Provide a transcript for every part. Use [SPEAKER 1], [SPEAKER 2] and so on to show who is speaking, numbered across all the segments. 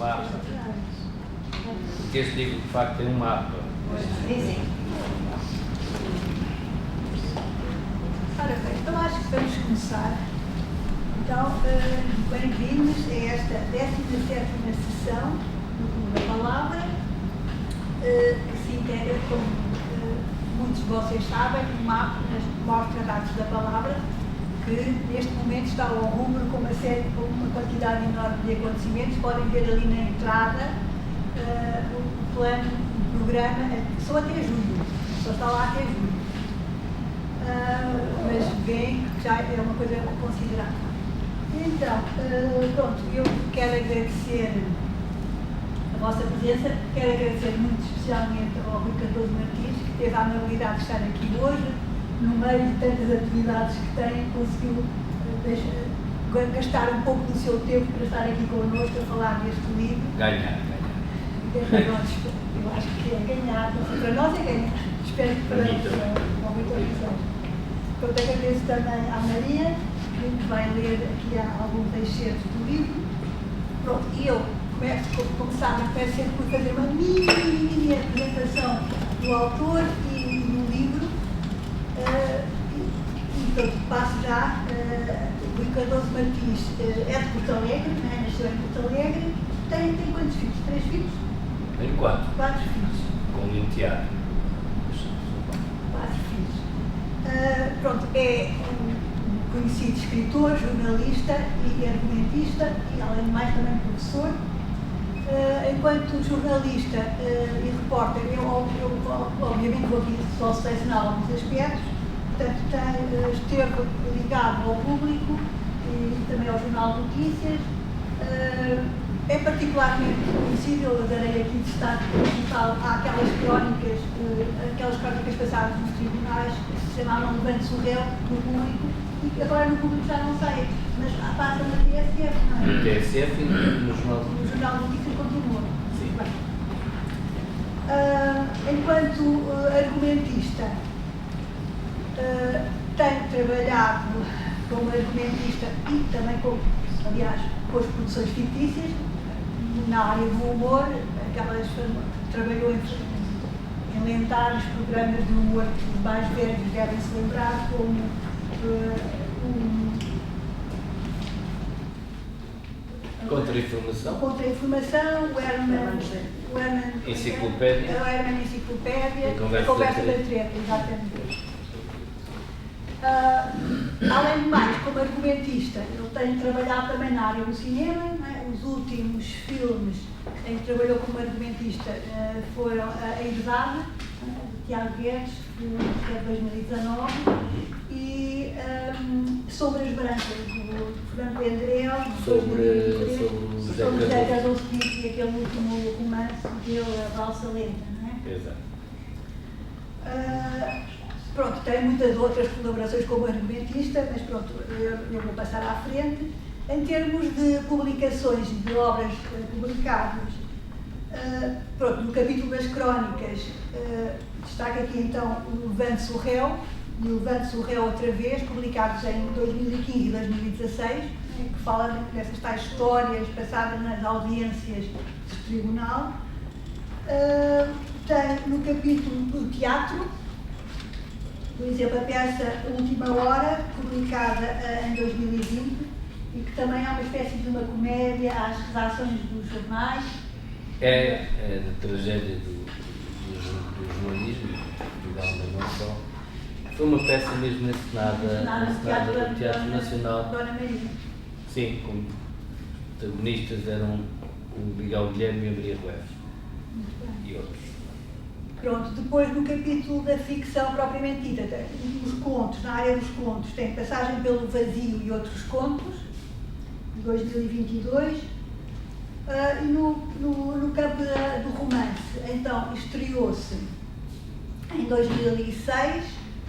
[SPEAKER 1] mapa. Porque este livro, de facto, tem um mapa.
[SPEAKER 2] Sim. Ora bem, então acho que vamos começar. Então, bem-vindos a esta 17ª sessão do Clube da Palavra, que se integra, como muitos de vocês sabem, no mapa nas maus tratados da palavra, que neste momento está ao rubro com uma quantidade enorme de acontecimentos. Podem ver ali na entrada o plano, o programa, só até julho, só está lá até julho. Mas veem que já é uma coisa considerável. Então, pronto, eu quero agradecer a vossa presença, quero agradecer muito especialmente ao Rui Cardoso Martins, que teve a amabilidade de estar aqui hoje, no meio de tantas atividades que tem, conseguiu gastar um pouco do seu tempo para estar aqui connosco a falar deste livro.
[SPEAKER 1] Ganhar.
[SPEAKER 2] Eu acho que é ganhar, para nós é ganhar. Espero que para muita visão. Pronto, agradeço também à Maria, que vai ler aqui alguns excertos do livro. Pronto, e eu como sabem, começo sempre por fazer uma mini apresentação do autor e do livro. Então, passo já. Rui Cardoso Martins é de Porto Alegre, nasceu em Porto Alegre. Tem quantos filhos? 3 filhos?
[SPEAKER 1] Tenho 4.
[SPEAKER 2] 4 filhos.
[SPEAKER 1] Com um enteado.
[SPEAKER 2] 4 filhos. Pronto, é um conhecido escritor, jornalista e argumentista, e além de mais também professor. Enquanto jornalista e repórter, eu obviamente vou aqui só selecionar alguns aspectos. Portanto, esteve ligado ao Público e também ao Jornal de Notícias. É particularmente conhecido, eu darei aqui destaque principal àquelas crónicas passadas nos tribunais, que se chamavam Levante-se o Réu, no Público, e que agora no Público já não sei, mas passa na TSF, não é?
[SPEAKER 1] No TSF e no Jornal de Notícias.
[SPEAKER 2] No Jornal de Notícias continua.
[SPEAKER 1] Sim.
[SPEAKER 2] Enquanto argumentista, tenho trabalhado como argumentista e também com as produções fictícias, na área do humor, trabalhou em lendários programas de humor que os mais velhos devem se lembrar, como
[SPEAKER 1] Contra-informação.
[SPEAKER 2] Contra-informação, o Herman
[SPEAKER 1] Enciclopédia.
[SPEAKER 2] O Herman Enciclopédia,
[SPEAKER 1] A
[SPEAKER 2] Conversa da Treta, exatamente. Além de mais, como argumentista, eu tenho trabalhado também na área do cinema, não é? Os últimos filmes em que trabalhou como argumentista foram A Herdade, de Tiago Guedes, que é de 2019, e Sombras Brancas, do Fernando Pedrell, de 2023, sobre o José Cardoso Pinto e aquele último romance dele, A Valsa Lenta, não é?
[SPEAKER 1] Exato.
[SPEAKER 2] Pronto, tem muitas outras colaborações como argumentista, mas pronto, eu vou passar à frente. Em termos de publicações de obras publicadas, pronto, no capítulo das crónicas, destaca aqui então o Levante-se o Réu e o Levante-se o Réu outra vez, publicados em 2015 e 2016, que fala dessas tais histórias passadas nas audiências do tribunal. Tem no capítulo do teatro, por exemplo, a peça Última Hora, publicada em 2020, e que também é uma espécie de uma comédia às redações dos jornais.
[SPEAKER 1] É da tragédia do jornalismo, mas não só. Foi uma peça mesmo encenada no Teatro Nacional.
[SPEAKER 2] Dona Maria.
[SPEAKER 1] Sim, como protagonistas eram o Miguel Guilherme e a Maria Rueff. E outros.
[SPEAKER 2] Pronto, depois no capítulo da ficção propriamente dita, os contos, na área dos contos, tem Passagem pelo Vazio e Outros Contos, de 2022, e no campo do romance, então, estreou-se em 2006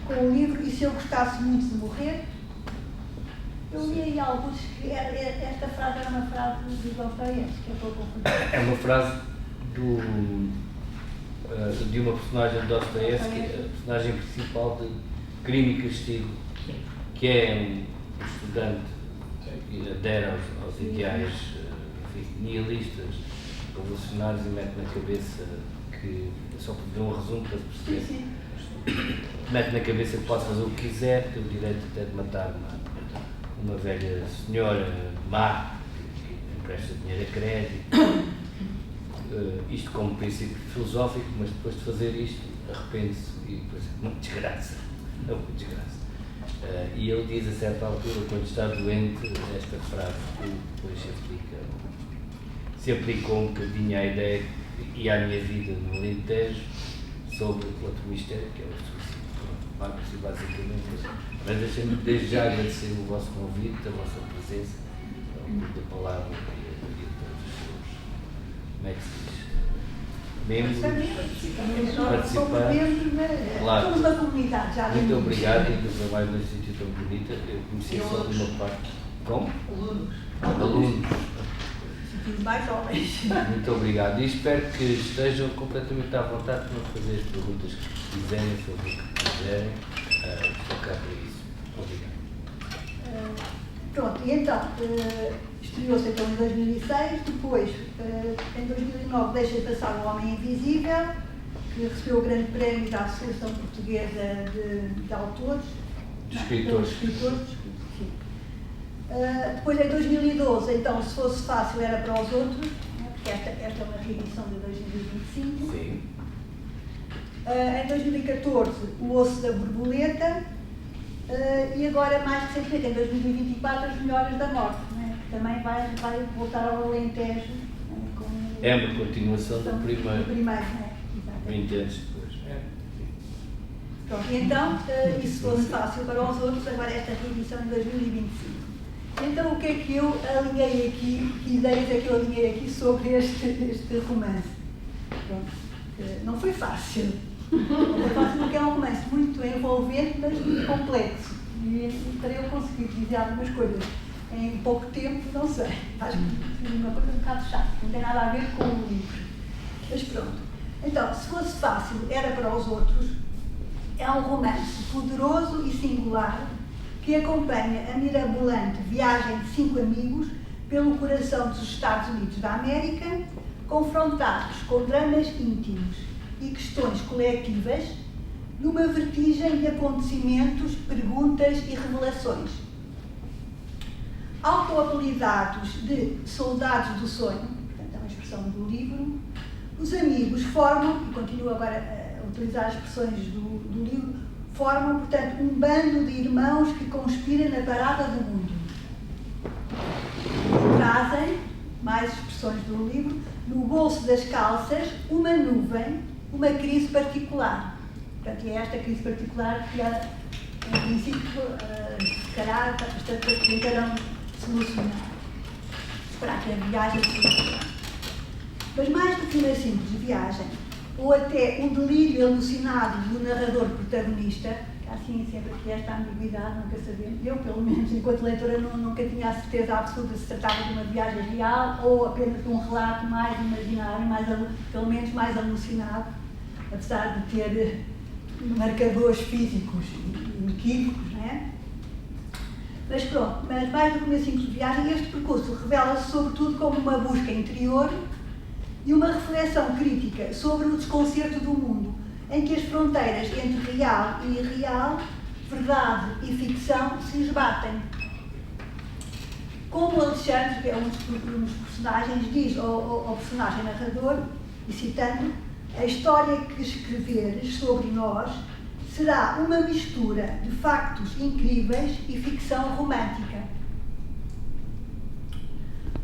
[SPEAKER 2] com o livro E Se Eu Gostasse Muito de Morrer. Eu li aí alguns que esta frase era uma frase do Dostoiévski, que é para eu confundir.
[SPEAKER 1] É uma frase de uma personagem de Dostoiévski, a personagem principal de Crime e Castigo, que é um estudante que adere aos ideais nihilistas revolucionários e mete na cabeça que, só para dar um resumo para se perceber, mete na cabeça que pode fazer o que quiser, tem o direito até de matar uma velha senhora má que empresta dinheiro a crédito, isto como princípio filosófico, mas depois de fazer isto arrepende-se e depois é uma desgraça, é uma desgraça. E ele diz a certa altura, quando está doente, esta frase que depois se aplicou um bocadinho à ideia e à minha vida no Alentejo sobre outro mistério, que é o suicídio. Marcos, basicamente. Mas deixem-me desde já agradecer o vosso convite, a vossa presença, da palavra e a todos os seus, como é que se diz? Membros, participantes. Claro.
[SPEAKER 2] Somos uma comunidade, já.
[SPEAKER 1] Muito obrigado e do trabalho neste sítio tão bonito. Eu conheci só de uma parte. Como? Alunos.
[SPEAKER 2] Mais jovens.
[SPEAKER 1] Muito obrigado e espero que estejam completamente à vontade para fazer as perguntas que quiserem, sobre o que quiserem. Estou cá para isso. Obrigado.
[SPEAKER 2] Pronto, e então, estreou-se então em 2006, depois, em 2009, deixa passar O Homem Invisível, que recebeu o grande prémio da Associação Portuguesa de Autores.
[SPEAKER 1] De escritores.
[SPEAKER 2] Sim. Depois, em 2012, então, Se Fosse Fácil Era para os Outros, porque esta é uma reedição de 2025.
[SPEAKER 1] Sim.
[SPEAKER 2] Em 2014, O Osso da Borboleta, e agora, mais recentemente, em 2024, As Melhoras da Morte, né? Que também vai voltar ao Alentejo. Né?
[SPEAKER 1] É uma continuação do primeiro.
[SPEAKER 2] Né?
[SPEAKER 1] 20 anos depois.
[SPEAKER 2] Pronto, e então, e Se Fosse Fácil para os Outros, agora esta reedição em 2025. Então, o que é que eu alinhei aqui, que ideias é que eu alinhei aqui sobre este romance? Pronto, não foi fácil. Não foi fácil porque é um romance muito envolvente, mas muito complexo. E para eu conseguir dizer algumas coisas em pouco tempo, não sei. Acho que é uma coisa um bocado chata, não tem nada a ver com o livro. Mas pronto. Então, Se Fosse Fácil Era para os Outros, é um romance poderoso e singular que acompanha a mirabolante viagem de 5 amigos pelo coração dos Estados Unidos da América, confrontados com dramas íntimos e questões coletivas, numa vertigem de acontecimentos, perguntas e revelações. Autoapelidados de Soldados do Sonho, portanto é uma expressão do livro, os amigos formam, e continuo agora a utilizar as expressões do livro, formam, portanto, um bando de irmãos que conspira na parada do mundo. E trazem, mais expressões do livro, no bolso das calças, uma nuvem, uma crise particular. Portanto, é esta crise particular que, em princípio, se calhar, tentarão solucionar. Esperar que a viagem se solucione. Mas mais do que uma simples viagem, ou até um delírio alucinado do narrador protagonista, assim sempre aqui esta ambiguidade, nunca sabemos, eu pelo menos enquanto leitora nunca tinha a certeza absoluta se tratava de uma viagem real ou apenas de um relato mais imaginário, pelo menos mais alucinado, apesar de ter marcadores físicos inequívocos, não é? Mas pronto, mas mais do que uma simples viagem, este percurso revela-se sobretudo como uma busca interior e uma reflexão crítica sobre o desconcerto do mundo, em que as fronteiras entre real e irreal, verdade e ficção se esbatem. Como Alexandre, que é um dos personagens, diz ao personagem narrador, e citando, a história que escreveres sobre nós será uma mistura de factos incríveis e ficção romântica.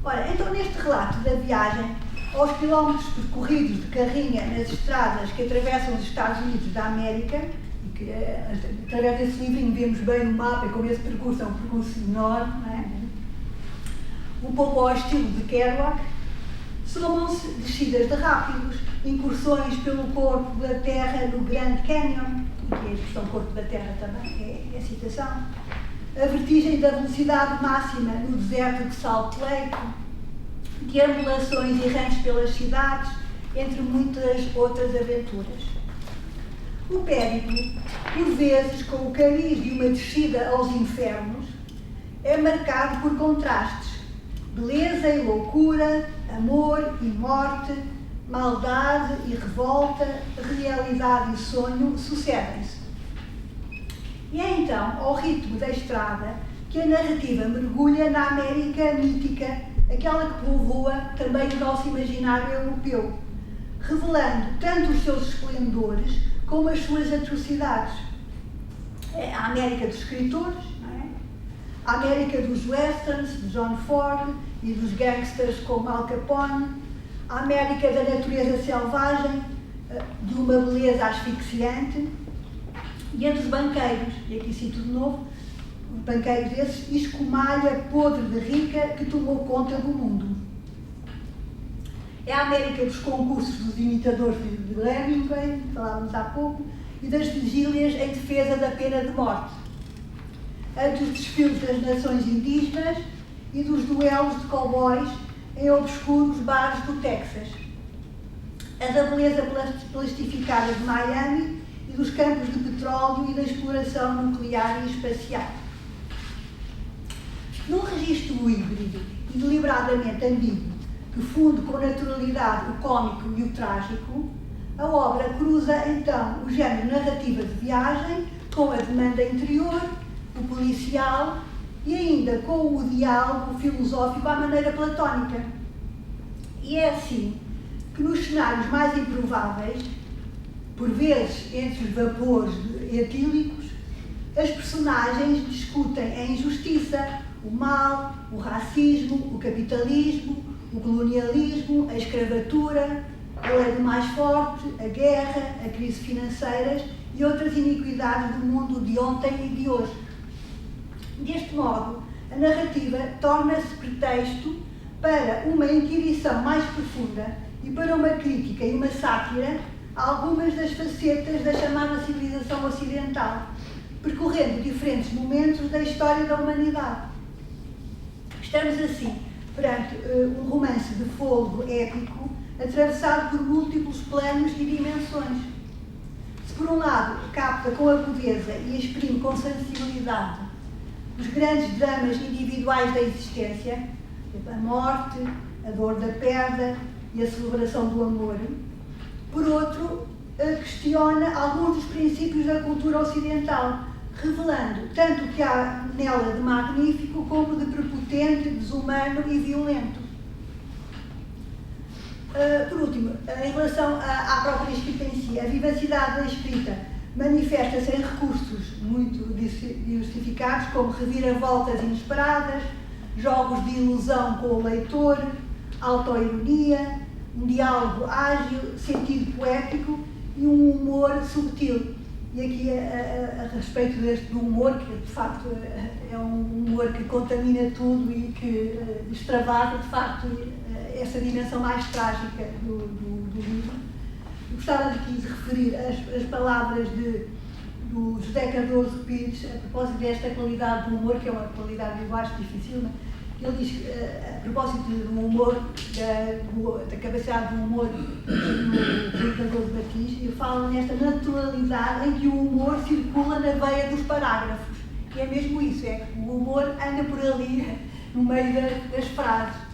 [SPEAKER 2] Ora, então neste relato da viagem, aos quilómetros percorridos de carrinha nas estradas que atravessam os Estados Unidos da América, e que através desse livrinho vemos bem o mapa e como esse percurso é um percurso enorme, não é? Um pouco ao estilo de Kerouac, somam-se descidas de rápidos, incursões pelo corpo da terra no Grand Canyon, que é a expressão corpo da terra também, é a citação, a vertigem da velocidade máxima no deserto de Salt Lake, deambulações errantes pelas cidades, entre muitas outras aventuras. O périplo, por vezes com o cariz de uma descida aos infernos, é marcado por contrastes, beleza e loucura, amor e morte, maldade e revolta, realidade e sonho sucedem-se. E é então, ao ritmo da estrada, que a narrativa mergulha na América mítica, aquela que povoa também o nosso imaginário europeu, revelando tanto os seus esplendores como as suas atrocidades. É a América dos escritores, não é? A América dos westerns, de John Ford, e dos gangsters como Al Capone, a América da natureza selvagem, de uma beleza asfixiante, e a dos banqueiros, e aqui cito de novo, banqueiros desses, escumalha podre de rica que tomou conta do mundo. É a América dos concursos dos imitadores de Hemingway, falávamos há pouco, e das vigílias em defesa da pena de morte. A dos desfiles das nações indígenas e dos duelos de cowboys em obscuros bares do Texas. A da beleza plastificada de Miami e dos campos de petróleo e da exploração nuclear e espacial. Num registro híbrido e deliberadamente ambíguo, que funde com naturalidade o cómico e o trágico, a obra cruza então o género narrativa de viagem com a demanda interior, o policial e ainda com o diálogo filosófico à maneira platónica. E é assim que nos cenários mais improváveis, por vezes entre os vapores etílicos, as personagens discutem a injustiça, o mal, o racismo, o capitalismo, o colonialismo, a escravatura, a lei do mais forte, a guerra, a crise financeiras e outras iniquidades do mundo de ontem e de hoje. Deste modo, a narrativa torna-se pretexto para uma inquirição mais profunda e para uma crítica e uma sátira a algumas das facetas da chamada civilização ocidental, percorrendo diferentes momentos da história da humanidade. Estamos assim perante um romance de fôlego épico atravessado por múltiplos planos e dimensões. Se por um lado capta com agudeza e exprime com sensibilidade os grandes dramas individuais da existência, a morte, a dor da perda e a celebração do amor, por outro, questiona alguns dos princípios da cultura ocidental, revelando tanto o que há nela de magnífico como de prepotente, desumano e violento. Por último, em relação à própria escrita em si, a vivacidade da escrita manifesta-se em recursos muito diversificados, como reviravoltas inesperadas, jogos de ilusão com o leitor, autoironia, um diálogo ágil, sentido poético e um humor subtil. E aqui, a respeito do humor, que de facto é um humor que contamina tudo e que extravasa, de facto, essa dimensão mais trágica do livro. Eu gostava aqui de referir as palavras do José Cardoso Pires a propósito desta qualidade do humor, que é uma qualidade, eu acho, difícil, né? Ele diz, a propósito do humor, da capacidade do humor do José Cardoso Martins, ele fala nesta naturalidade em que o humor circula na veia dos parágrafos. E é mesmo isso, é que o humor anda por ali, no meio das frases.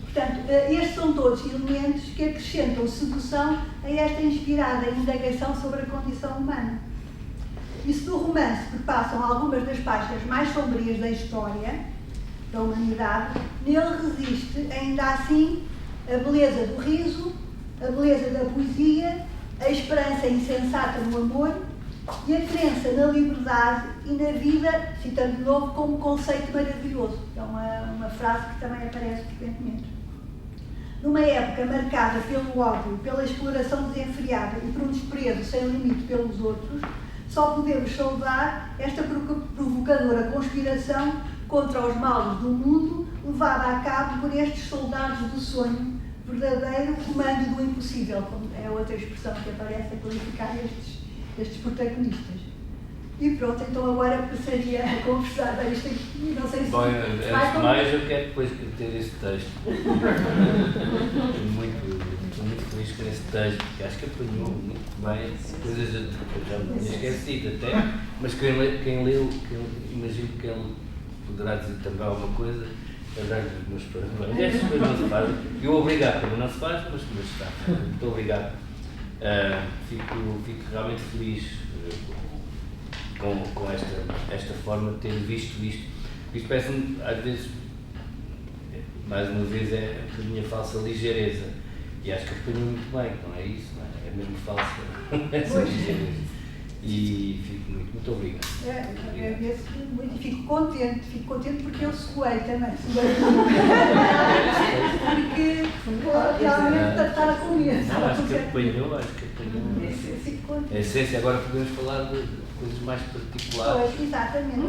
[SPEAKER 2] Portanto, estes são todos elementos que acrescentam sedução a esta inspirada indagação sobre a condição humana. E se no romance perpassam algumas das páginas mais sombrias da história da humanidade, nele resiste, ainda assim, a beleza do riso, a beleza da poesia, a esperança insensata no amor e a crença na liberdade e na vida, citando de novo, como conceito maravilhoso. É uma frase que também aparece frequentemente. Numa época marcada pelo ódio, pela exploração desenfreada e por um desprezo sem limite pelos outros, só podemos saudar esta provocadora conspiração contra os males do mundo, levada a cabo por estes soldados do sonho, verdadeiro comando do impossível, como é outra expressão que aparece a qualificar estes protagonistas. E pronto, então agora passaria a conversar isto aqui, não sei se...
[SPEAKER 1] Bom, antes de mais eu quero depois ter esse texto. Estou muito feliz com esse texto, porque acho que apanhou muito bem coisas que eu já me tinha esquecido até, mas quem leu, imagino que ele poderá dizer também alguma coisa, a dar-lhe os meus parabéns. Estas coisas não se fazem. Eu obrigado, também não se faz, mas está. Muito obrigado. Fico realmente feliz com esta forma de ter visto isto. Isto parece-me, às vezes, mais uma vez, é a minha falsa ligeireza. E acho que apanhou muito bem, não é isso? Não é? É mesmo falsa essa ligeireza. E fico muito obrigado.
[SPEAKER 2] Agradeço muito e fico contente porque eu suei também. Porque realmente estava com medo.
[SPEAKER 1] Acho que apanhou.
[SPEAKER 2] Fico contente.
[SPEAKER 1] A essência, agora podemos falar de coisas mais particulares.
[SPEAKER 2] Pois, exatamente.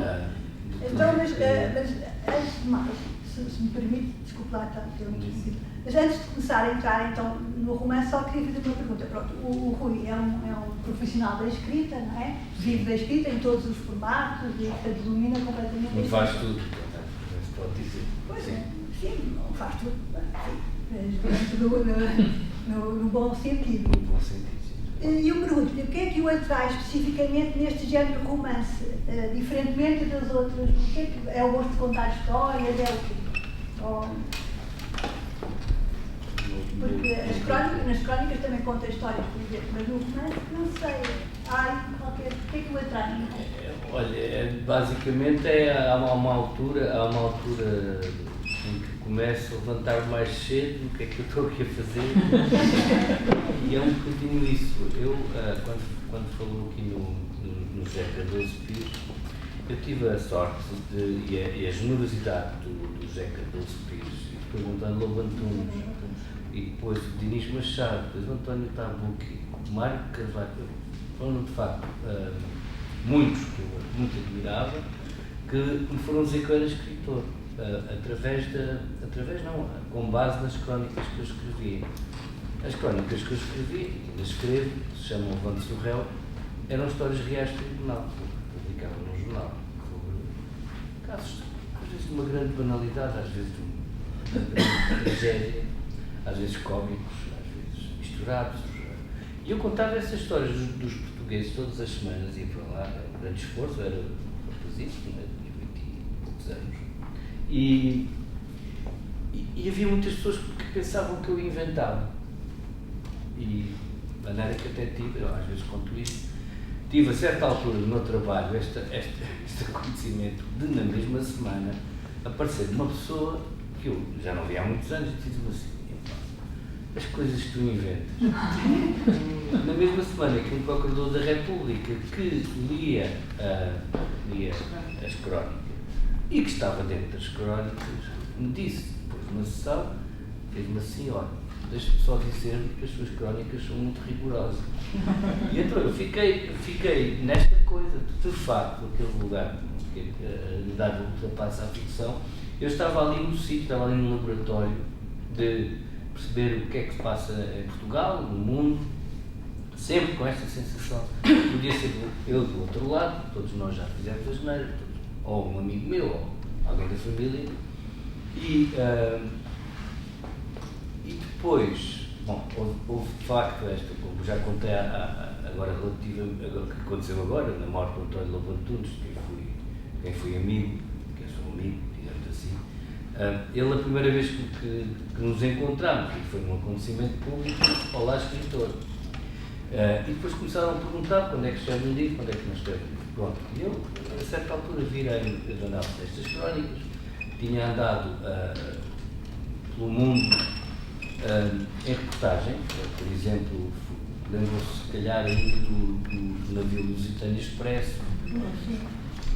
[SPEAKER 2] Então, mas antes de mais, se me permite, desculpe lá, que eu não disse. Mas antes de começar a entrar então no romance, só queria fazer uma pergunta. Pronto, o Rui é um profissional da escrita, não é? Vive da escrita em todos os formatos e portanto domina completamente.
[SPEAKER 1] Não faz tudo, pode dizer.
[SPEAKER 2] Pois é, sim, não faz tudo. No bom sentido.
[SPEAKER 1] No bom sentido, sim.
[SPEAKER 2] E eu pergunto-lhe, o que é que o atrai especificamente neste género de romance? Diferentemente das outras, o que é o gosto de contar histórias? É o quê? Porque nas crónicas também conta histórias, por exemplo, mas no romance não sei. O que é que o atrai?
[SPEAKER 1] Olha, basicamente há uma altura em que começo a levantar mais cedo, o que é que eu estou aqui a fazer? E é um bocadinho isso. Eu, quando falou aqui no José Cardoso Pires, eu tive a sorte e a generosidade do José Cardoso Pires, e depois o António Lobo Antunes, e depois o Dinis Machado, depois o António Tabucchi, o Mário Carvalho, foram de facto muitos que eu muito admirava, que me foram dizer que eu era escritor, com base nas crónicas que eu escrevi. As crónicas que eu escrevi, e ainda escrevo, que se chamam Levantes do Réu, eram histórias reais de tribunal, publicavam num jornal, sobre casos, às vezes de uma grande banalidade, às vezes de uma grande tragédia, às vezes cómicos, às vezes misturados. E eu contava essas histórias dos portugueses todas as semanas, ia para lá, era um grande esforço, era rapazíssimo, tinha 20 e poucos anos. E havia muitas pessoas que pensavam que eu inventava. E a maneira que até tive, eu às vezes conto isto, tive a certa altura do meu trabalho este acontecimento de, na mesma semana, aparecer uma pessoa que eu já não via há muitos anos e disse-me assim: as coisas que tu inventas. Na mesma semana que um procurador da República que lia as crónicas e que estava dentro das crónicas me disse, depois de uma sessão, fez-me assim: olha, deixa-me só dizer que as suas crónicas são muito rigorosas. E então eu fiquei nesta coisa, de facto, aquele lugar que dá passa à ficção. Eu estava ali no sítio, estava ali no laboratório de perceber o que é que se passa em Portugal, no mundo, sempre com esta sensação. Podia ser eu do outro lado, todos nós já fizemos as neiras, ou um amigo meu, ou alguém da família, e depois, bom, houve de facto esta, como já contei agora relativamente, o que aconteceu agora, na morte do António Lobo Antunes, quem fui amigo, que eu sou amigo, digamos assim. Ele, a primeira vez que nos encontramos, e foi num acontecimento público, disse: olá, escritor. E depois começaram a perguntar quando é que escreve um livro, quando é que não escreve um livro. Pronto, e eu, a certa altura, virei a análise destas crónicas, tinha andado pelo mundo em reportagem, por exemplo, lembro-se se calhar ainda do navio Lusitânia Expresso.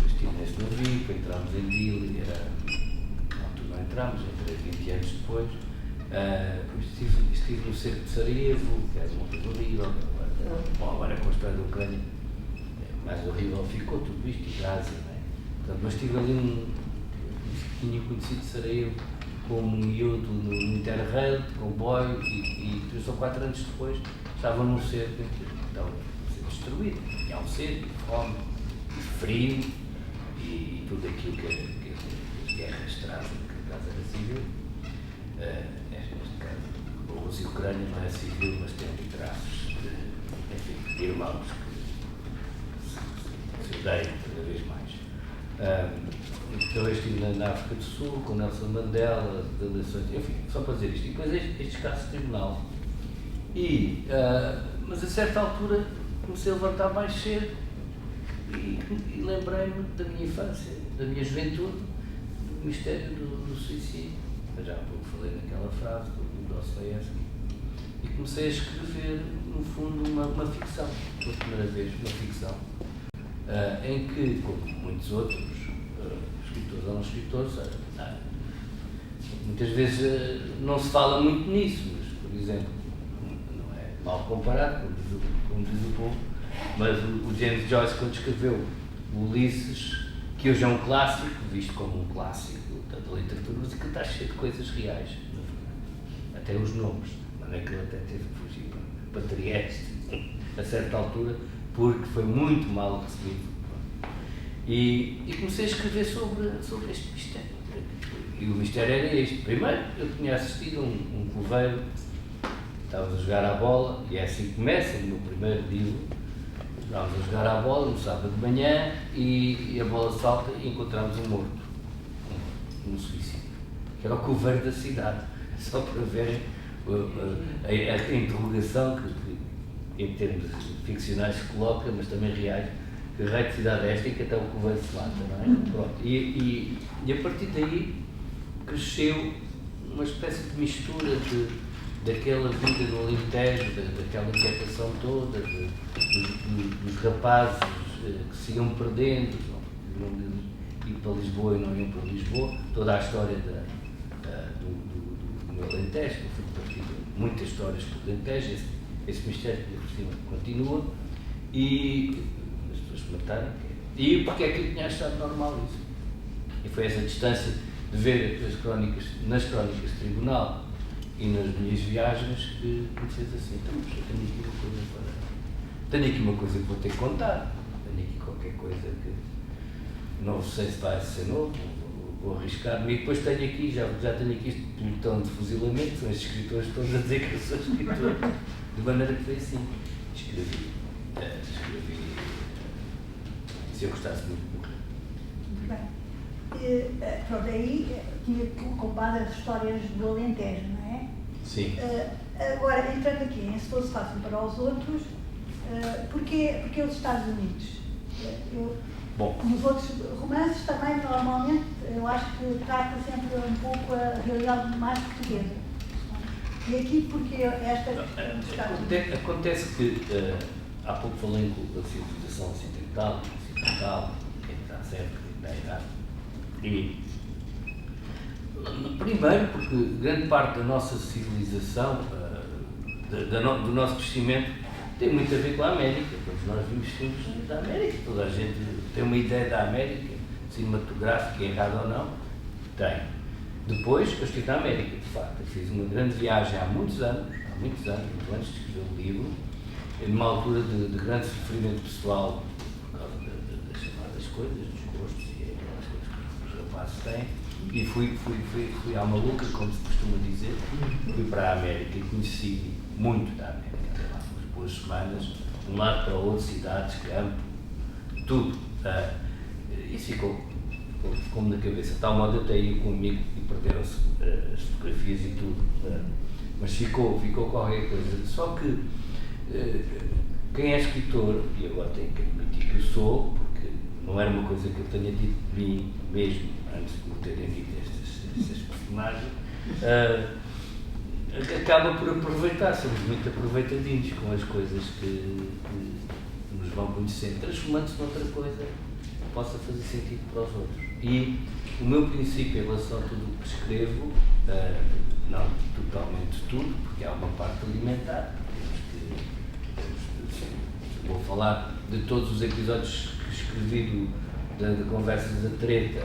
[SPEAKER 1] Estive nesse navio, entramos em Dili, não entramos, entrei 20 anos depois. Estive no cerco de Sarajevo, que era uma coisa horrível. Bom, agora com a história da Ucrânia, mais horrível ficou tudo isto, e Gaza, não é? Portanto, mas estive ali tinha conhecido Sarajevo como miúdo no Interrail, de comboio, e 3 ou 4 anos depois estava num cerco em que estava a ser destruído. Tinha um cerco, fome, frio e tudo aquilo que as guerras trazem, que a Gaza era civil. Neste caso, a Rússia e a Ucrânia não é civil, mas tem traços de irmãos que se odeiam cada vez mais. Então eu estive na África do Sul, com Nelson Mandela, de eleições, enfim, só para dizer isto. E depois estes casos de tribunal. Mas a certa altura comecei a levantar mais cedo e lembrei-me da minha infância, da minha juventude, do mistério do suicídio. Eu já há pouco falei naquela frase do Dostoiévski. E comecei a escrever, no fundo, uma ficção, pela primeira vez, uma ficção, em que, como muitos outros escritores ou não escritores, muitas vezes não se fala muito nisso, mas, por exemplo, não é mal comparado, como diz o povo, mas o James Joyce, quando escreveu o Ulisses, que hoje é um clássico, visto como um clássico da literatura, mas que está cheio de coisas reais, até os nomes, não é que ele até teve que fugir para Trieste, a certa altura, porque foi muito mal recebido. E comecei a escrever sobre este mistério. E o mistério era este. Primeiro, eu tinha assistido a um coveiro, estávamos a jogar à bola, e é assim que começa o meu primeiro livro. Estávamos a jogar à bola no sábado de manhã e a bola salta e encontramos um morto, um suicídio, que era o coveiro da cidade, só para verem a interrogação que em termos ficcionais se coloca, mas também reais, que raio de cidade é esta e que até o coveiro se mata, não é? Pronto. E a partir daí cresceu uma espécie de mistura daquela vida no Alentejo, daquela inquietação toda, dos rapazes que se iam perdendo, não iam para Lisboa e não iam para Lisboa, toda a história do meu Alentejo, que eu fui partido muitas histórias do Alentejo, esse mistério que por cima continua, e as pessoas se matarem. E porque é que eu tinha achado normal isso? E foi essa distância de ver nas crónicas de tribunal e nas minhas viagens que me fez assim, então, eu tenho aqui uma coisa que vou ter que contar, tenho aqui qualquer coisa que não sei se vai ser novo, vou arriscar-me, e depois tenho aqui, já tenho aqui este pelotão de fuzilamento, são estes escritores todos a dizer que eu sou escritor, de maneira que foi assim, escrevi, se eu gostasse muito de morrer.
[SPEAKER 2] Muito bem. Pronto, aí tinha como base as histórias do Alentejo, não é?
[SPEAKER 1] Sim.
[SPEAKER 2] Agora, entrando aqui em Se Fosse Fácil para os Outros, porque os Estados Unidos?
[SPEAKER 1] Bom.
[SPEAKER 2] Nos outros romances também, normalmente, eu acho que trata sempre um pouco a realidade mais portuguesa. E aqui, porque esta...
[SPEAKER 1] Acontece que, há pouco falei da civilização ocidental, que está certo, que está errado. E, primeiro, porque grande parte da nossa civilização, do nosso crescimento, tem muito a ver com a América. Todos nós vimos filmes da América, toda a gente tem uma ideia da América, cinematográfica, errada ou não, tem. Depois, eu estive na América, de facto, eu fiz uma grande viagem há muitos anos, muito antes de escrever o livro, numa altura de grande sofrimento pessoal, por causa das chamadas coisas, dos gostos e aquelas coisas que os rapazes têm, e fui à maluca, como se costuma dizer, fui para a América e conheci muito da América. Boas semanas, de um lado para o outro, cidades, campo, tudo. Isso ficou-me na cabeça. De tal modo até ia comigo e perderam-se as fotografias e tudo. Mas ficou qualquer coisa. Só que quem é escritor, e agora tenho que admitir que eu sou, porque não era uma coisa que eu tenha dito de mim mesmo, antes de me terem dito estas personagens, acaba por aproveitar, somos muito aproveitadinhos com as coisas que nos vão conhecendo, transformando-se noutra coisa que possa fazer sentido para os outros. E o meu princípio em relação a tudo o que escrevo, não totalmente tudo, porque há uma parte alimentar, vou falar de todos os episódios que escrevi de Conversas da Treta,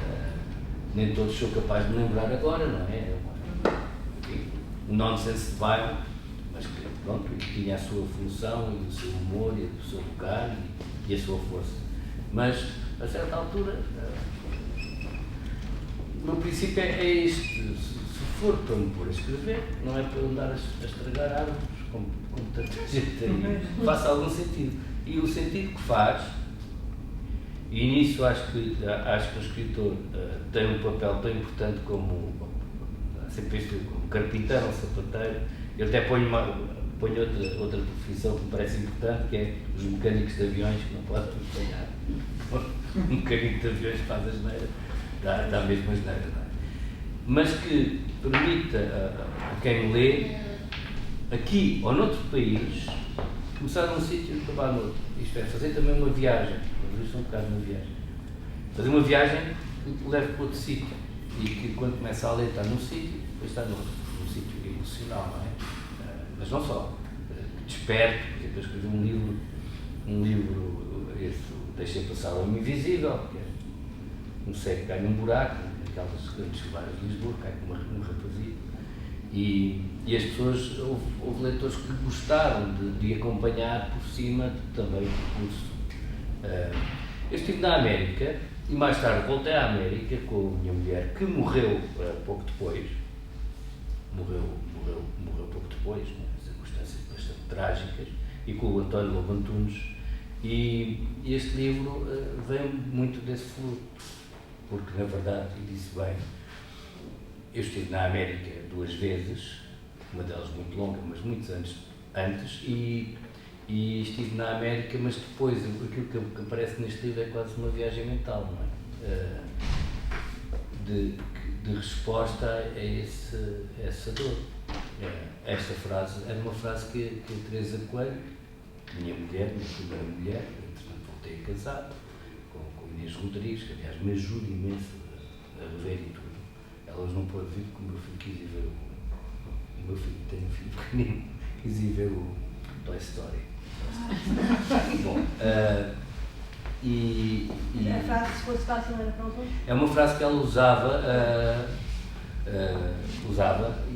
[SPEAKER 1] nem todos sou capaz de me lembrar agora, não é? Um nonsense de bairro, mas que, pronto, tinha a sua função e o seu humor e o seu lugar e a sua força. Mas, a certa altura, o meu princípio é este: se for para me pôr a escrever, não é para eu andar a estragar árvores, como tanta gente aí, faça algum sentido. E o sentido que faz, E nisso acho que o escritor tem um papel tão importante como, sempre visto como carpinteiro ou sapateiro. Eu até ponho outra profissão que me parece importante, que é os mecânicos de aviões, que não podem acompanhar. Um mecânico de aviões faz asneira, dá mesmo asneira, não é? Mas que permita a quem lê, aqui ou noutro país, começar num sítio e acabar noutro. Isto é, fazer também uma viagem. Isto é um bocado uma viagem. Fazer uma viagem que leve para outro sítio. E que quando começa a ler está num sítio, depois está noutro. Num sítio emocional, não é? Mas não só. Desperte, por exemplo, eu escrevi um livro, esse, Deixei Passar o Homem Invisível, que é um cego que cai num buraco, aquelas grandes chuvadas de Lisboa, cai com um rapazito. E as pessoas, houve leitores que gostaram de acompanhar por cima também o curso. Eu estive na América e mais tarde voltei à América com a minha mulher, que morreu pouco depois. Morreu pouco depois, em circunstâncias bastante trágicas, e com o António Lobo Antunes. E este livro vem muito desse fluxo, porque na verdade, e disse bem, eu estive na América 2 vezes, uma delas muito longa, mas muitos anos antes, e estive na América, mas depois aquilo que aparece neste livro é quase uma viagem mental, não é? De resposta a essa dor. Esta frase era uma frase que a Teresa Coelho, minha primeira mulher, entretanto voltei a casar, com Inês Rodrigues, que aliás me ajuda imenso a rever e tudo. Elas não pôde vir porque o meu filho quis ir ver o meu filho tem um filho pequenino, quis ir ver o Toy Story. Bom,
[SPEAKER 2] A frase, se fosse fácil, era para os outros?
[SPEAKER 1] É uma frase que ela usava,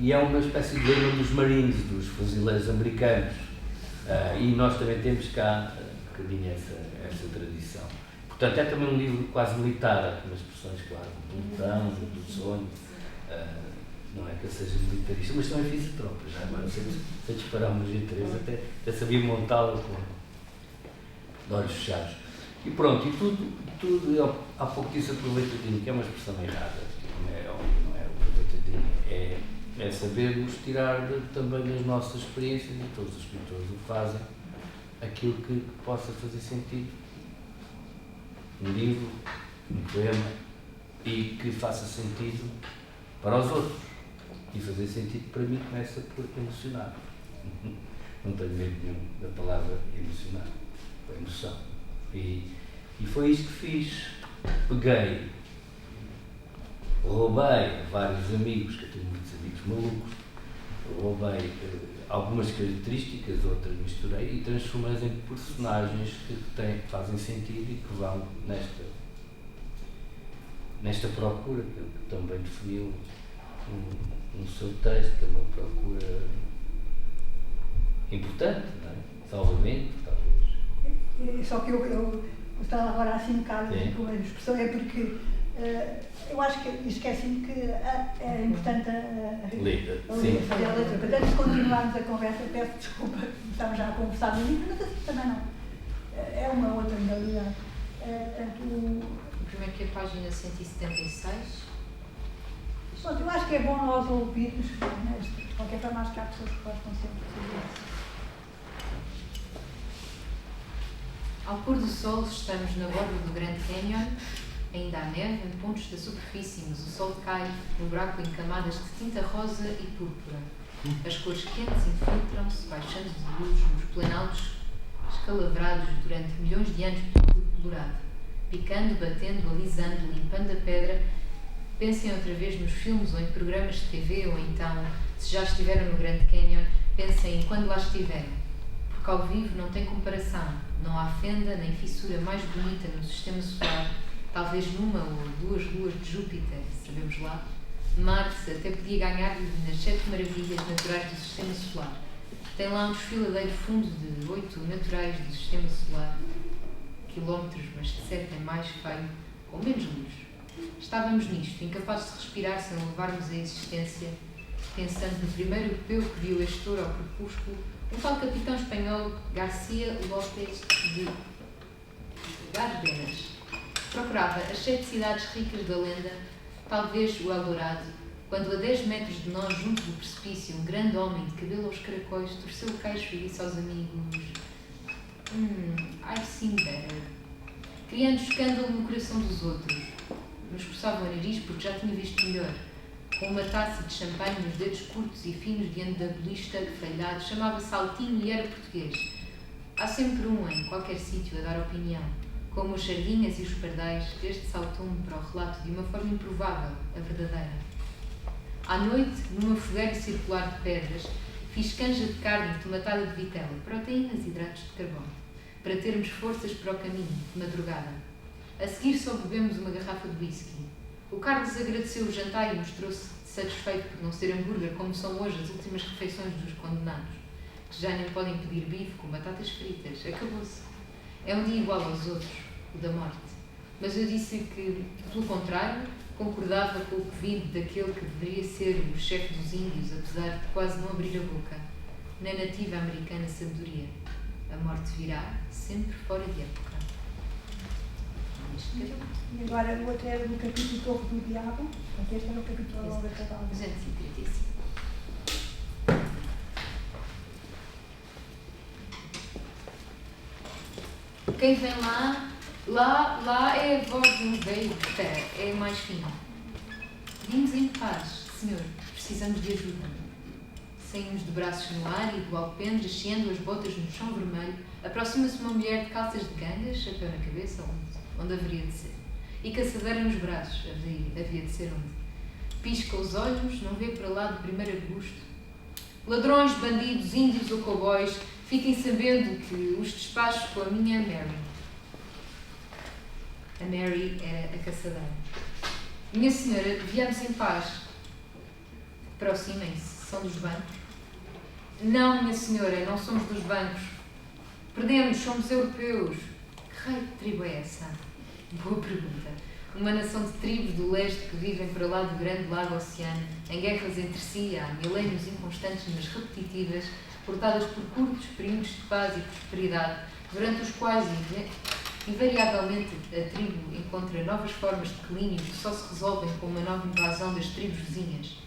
[SPEAKER 1] e é uma espécie de lema dos Marines, dos fuzileiros americanos. E nós também temos cá um bocadinho essa tradição. Portanto, é também um livro quase militar, com expressões, claro, do botão, do sonho. Não é que eu seja militarista, mas também fiz a tropa, já agora sei disparar uma G3, até sabia montá-la com olhos fechados. E pronto, e tudo eu, há pouco disse aproveitadinho, que é uma expressão errada, não é aproveitadinho, é sabermos tirar também das nossas experiências, e todos os escritores o fazem, aquilo que possa fazer sentido. Um livro, um poema, e que faça sentido para os outros. E fazer sentido para mim começa por emocionar. Não tenho medo nenhum da palavra emocionar, foi emoção. E foi isto que fiz. Peguei, roubei vários amigos, que eu tenho muitos amigos malucos, roubei algumas características, outras misturei e transformei-as em personagens que fazem sentido e que vão nesta procura, que também definiu no seu texto, que é uma procura importante, não é? Salvamento, talvez.
[SPEAKER 2] Só que eu estava agora assim um bocado com a expressão, é porque eu acho que esqueci-me que é importante fazer a leitura. Portanto, se continuarmos a conversa, peço desculpa, estamos já a conversar no livro, mas assim também não. É uma outra modalidade.
[SPEAKER 3] Primeiro que a página 176.
[SPEAKER 2] Pronto, eu acho que é bom nós ouvirmos, de qualquer forma, acho que há pessoas que gostam sempre de fazer isso.
[SPEAKER 3] Ao pôr do sol, estamos na borda do Grand Canyon. Ainda há neve em pontos da superfície, mas o sol cai no buraco em camadas de tinta rosa e púrpura. As cores quentes infiltram-se, baixando de luz nos planaltos escalavrados durante milhões de anos pelo colorado. Picando, batendo, alisando, limpando a pedra. Pensem outra vez nos filmes ou em programas de TV, ou então, se já estiveram no Grand Canyon, pensem em quando lá estiverem. Porque ao vivo não tem comparação. Não há fenda nem fissura mais bonita no sistema solar, talvez numa ou 2 luas de Júpiter, sabemos lá. Marte até podia ganhar-lhe nas 7 maravilhas naturais do sistema solar. Tem lá um desfiladeiro fundo de 8 naturais do sistema solar, quilómetros, mas de 7 é mais feio, com menos luz. Estávamos nisto, incapazes de respirar sem levarmos a existência, pensando no primeiro europeu que viu este ouro ao crepúsculo, um tal capitão espanhol García López de Cárdenas. Procurava as 7 cidades ricas da lenda, talvez o Eldorado, quando a 10 metros de nós, junto do precipício, um grande homem de cabelo aos caracóis torceu o queixo e disse aos amigos: I've seen better. Criando escândalo no coração dos outros. Nos coçava o nariz porque já tinha visto melhor. Com uma taça de champanhe nos dedos curtos e finos diante da bolista grafalhado, chamava-se Altinho e era português. Há sempre um em qualquer sítio a dar opinião. Como as sardinhas e os pardais, este saltou-me para o relato de uma forma improvável, a verdadeira. À noite, numa fogueira circular de pedras, fiz canja de carne tomatada de vitela, proteínas e hidratos de carbono, para termos forças para o caminho, de madrugada. A seguir só bebemos uma garrafa de whisky. O Carlos agradeceu o jantar e mostrou-se satisfeito por não ser hambúrguer como são hoje as últimas refeições dos condenados, que já nem podem pedir bife com batatas fritas. Acabou-se. É um dia igual aos outros, o da morte. Mas eu disse que, pelo contrário, concordava com o pedido daquele que deveria ser o chefe dos índios, apesar de quase não abrir a boca. Na nativa americana sabedoria, a morte virá sempre fora de época.
[SPEAKER 2] E agora o outro era do capítulo Torre do Diabo. Este era o capítulo da Longa Cavalga.
[SPEAKER 3] 235. Quem vem lá é a voz de um velho. Espera, é mais fino. Vimos em paz, senhor, precisamos de ajuda. Saímos de braços no ar e do alpendre, descendo as botas no chão vermelho, aproxima-se uma mulher de calças de gangas, chapéu na cabeça, onde haveria de ser. E caçadeira nos braços, havia de ser onde. Pisca os olhos, não vê para lá de primeiro agosto. Ladrões, bandidos, índios ou cowboys, fiquem sabendo que os despacho com a minha Mary. A Mary era a caçadeira. Minha senhora, viemos em paz. Aproximem-se, são dos bancos? Não, minha senhora, não somos dos bancos. Perdemos, somos europeus. Que raio de tribo é essa? Boa pergunta. Uma nação de tribos do leste que vivem para lá do grande lago oceano, em guerras entre si há milénios inconstantes mas repetitivas, cortadas por curtos períodos de paz e prosperidade, durante os quais invariavelmente a tribo encontra novas formas de declínio que só se resolvem com uma nova invasão das tribos vizinhas.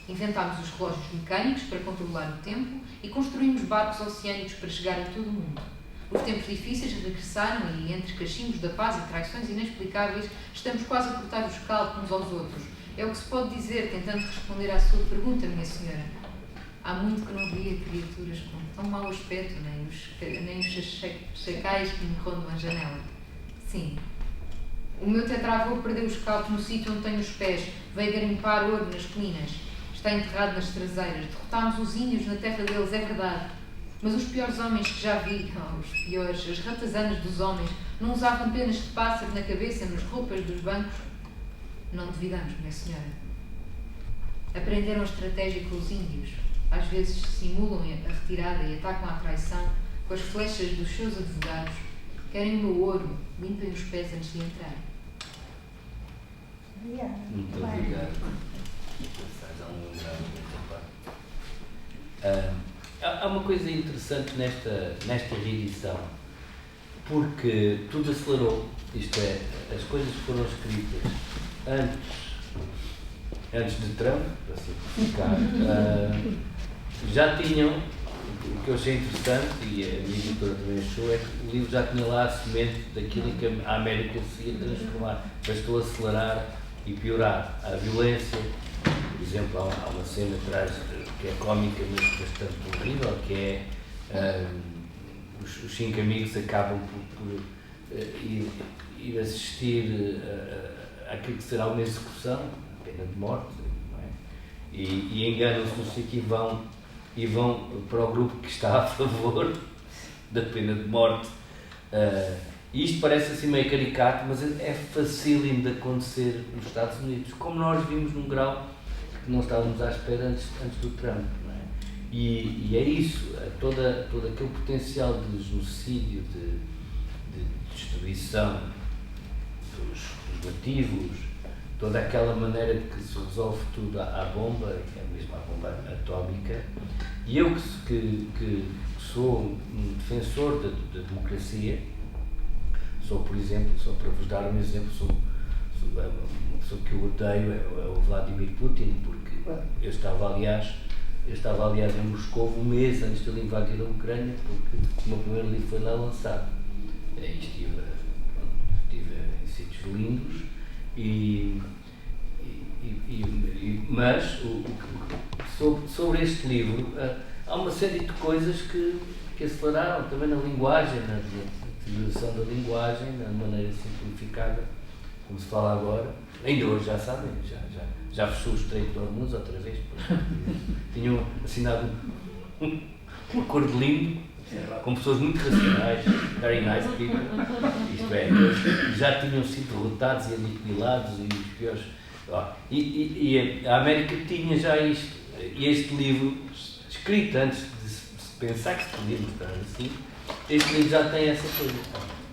[SPEAKER 3] Inventámos os relógios mecânicos para controlar o tempo e construímos barcos oceânicos para chegar a todo o mundo. Os tempos difíceis regressaram e, entre cachimbos da paz e traições inexplicáveis, estamos quase a cortar os calcos uns aos outros. É o que se pode dizer, tentando responder à sua pergunta, minha senhora. Há muito que não via criaturas com tão mau aspecto, nem os chacais que me rondam a janela. Sim. O meu tetravô perdeu os calcos no sítio onde tenho os pés, veio garimpar ouro nas colinas. Está enterrado nas traseiras. Derrotámos os índios na terra deles, é verdade. Mas os piores homens que já vi, os piores, as ratazanas dos homens, não usavam penas de pássaro na cabeça, nas roupas dos bancos? Não duvidamos, minha senhora. Aprenderam a estratégia com os índios. Às vezes simulam a retirada e atacam à traição com as flechas dos seus advogados. Querem o meu ouro, limpem os pés antes de entrar.
[SPEAKER 1] Muito obrigado. Há uma coisa interessante nesta reedição, porque tudo acelerou, isto é, as coisas foram escritas antes de Trump, para simplificar, já tinham, o que eu achei interessante, e a minha editora também achou, é que o livro já tinha lá a semente daquilo que a América se ia transformar, bastou acelerar e piorar a violência. Por exemplo, há uma cena atrás que é cómica, mas bastante horrível, que é os 5 amigos acabam por ir assistir àquilo que será uma execução, a pena de morte, não é? E enganam-se no sítio e vão para o grupo que está a favor da pena de morte. Isto parece assim meio caricato, mas é facílimo de acontecer nos Estados Unidos, como nós vimos num grau que não estávamos à espera antes do Trump, não é? E é isso, todo aquele potencial de genocídio, de destruição dos nativos, toda aquela maneira de que se resolve tudo à bomba, que é mesmo a bomba atómica. E eu que sou um defensor da democracia, Só, por exemplo, só para vos dar um exemplo, uma pessoa que eu odeio é o Vladimir Putin, porque eu estava aliás em Moscou um mês antes de ele invadir a Ucrânia, porque o meu primeiro livro foi lá lançado. Aí estive em sítios lindos, mas sobre este livro há uma série de coisas que aceleraram também na linguagem, na utilização da linguagem, na maneira simplificada, como se fala agora. Ainda hoje já sabem, já fechou o Estreito de Hormuz outra vez, porque tinham assinado um acordo lindo, com pessoas muito racionais, very nice people, isto é, já tinham sido derrotados e aniquilados e os piores. E a América tinha já isto, e este livro, escrito antes de se pensar que se podia mostrar assim, este livro já tem essa coisa.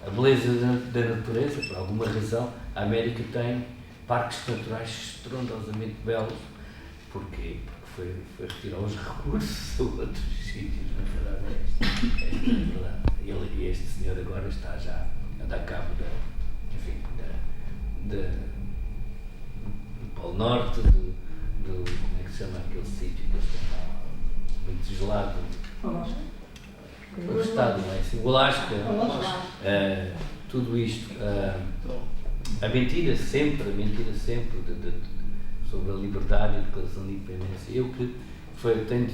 [SPEAKER 1] A beleza da natureza, por alguma razão, a América tem parques naturais estrondosamente belos. Porquê? Porque foi retirar os recursos a outros sítios, na verdade é verdade. E este senhor agora está já a dar cabo do Polo Norte, como é que se chama aquele sítio que eles têm lá, muito gelado. O estado, não é assim? O Alasca, tudo isto, a mentira sempre sobre a liberdade e a declaração de independência. Eu que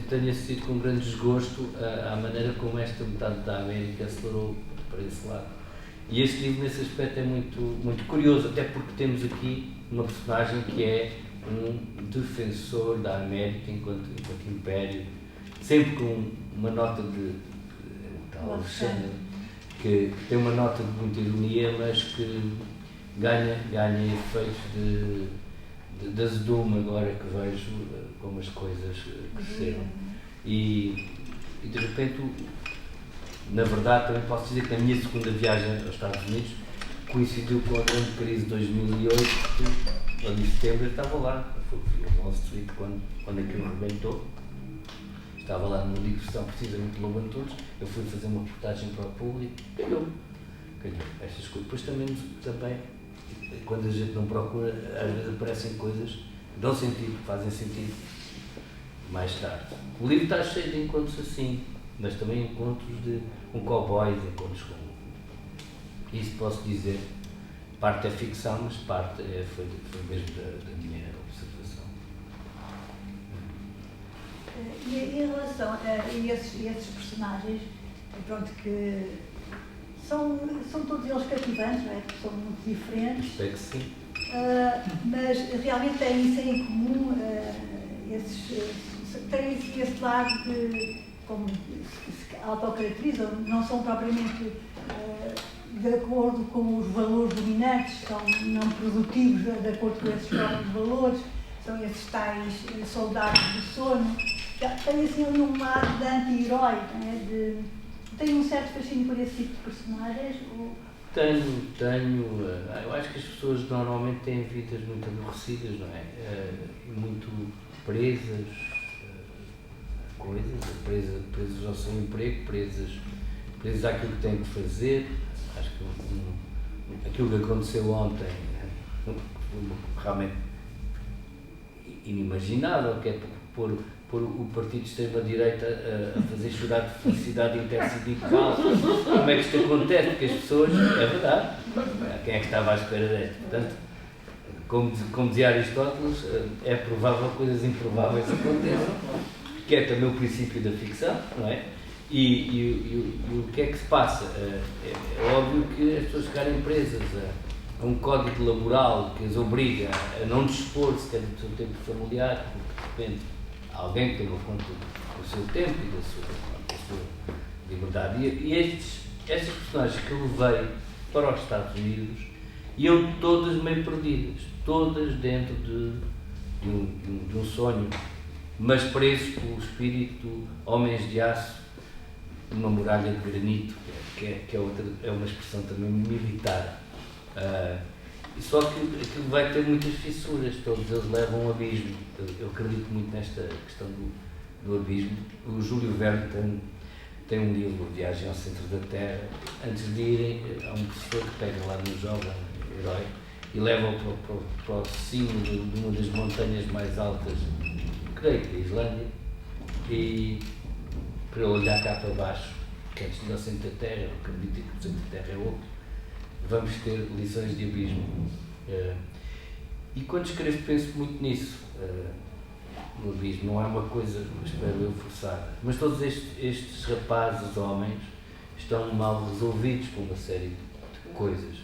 [SPEAKER 1] tenho assistido com grande desgosto à maneira como esta metade da América acelerou para esse lado. E este livro, nesse aspecto, é muito curioso, até porque temos aqui uma personagem que é um defensor da América enquanto império, sempre com uma nota de tal Alexandre, que tem uma nota de muita ironia, mas que ganha efeitos de azedume agora que vejo como as coisas cresceram. E de repente, na verdade, também posso dizer que a minha segunda viagem aos Estados Unidos coincidiu com a grande crise de 2008, onde em setembro eu estava lá, fui ao Wall Street quando aquilo rebentou. Estava lá numa digressão precisamente de Lobo Antunes, eu fui fazer uma reportagem para o público, calhou estas coisas. Depois também, quando a gente não procura, às vezes aparecem coisas que dão sentido, que fazem sentido mais tarde. O livro está cheio de encontros assim, mas também encontros com cowboys, encontros com... Isso posso dizer, parte é ficção, mas parte foi mesmo da minha observação.
[SPEAKER 2] E em relação a esses personagens, pronto, que são todos eles cativantes, não é? Porque são muito diferentes.
[SPEAKER 1] Espero que sim.
[SPEAKER 2] Mas realmente têm isso em comum, têm esse lado que, como se autocaracterizam, não são propriamente de acordo com os valores dominantes, são não produtivos de acordo com esses próprios valores, são esses tais soldados do sono. Tem assim ali um lado de anti-herói, né? Tem um certo fascínio por esse tipo de personagens?
[SPEAKER 1] Tenho. Eu acho que as pessoas normalmente têm vidas muito aborrecidas, não é? Muito presas a coisas, presas ao seu emprego, presas àquilo que têm que fazer. Acho que aquilo que aconteceu ontem foi realmente inimaginável, que é pôr o partido de extrema-direita a fazer chorar de felicidade intersindical. Como é que isto acontece? Porque as pessoas, é verdade, quem é que estava à espera desta? Portanto, como dizia Aristóteles, é provável que coisas improváveis aconteçam, que é também o princípio da ficção, não é? E o que é que se passa? É óbvio que as pessoas ficarem presas a um código laboral que as obriga a não dispor sequer do seu tempo familiar, porque de repente alguém que toma conta do seu tempo e da sua liberdade. E estas personagens que eu levei para os Estados Unidos iam todas meio perdidas, todas dentro de um sonho, mas presos pelo espírito homens de aço, uma muralha de granito, que é uma expressão também militar. Só que aquilo vai ter muitas fissuras, todos eles levam um abismo. Eu acredito muito nesta questão do abismo. O Júlio Verne tem um livro, Viagem ao Centro da Terra. Antes de irem, há um professor que pega lá no jovem herói e leva-o para o cimo de uma das montanhas mais altas, creio que da Islândia, e para olhar cá para baixo, que antes de ir ao centro da Terra, eu acredito que o centro da Terra é outro, vamos ter lições de abismo. E quando escrevo penso muito nisso, no abismo. Não é uma coisa, espero eu, forçada. Mas todos estes rapazes, homens, estão mal resolvidos por uma série de coisas.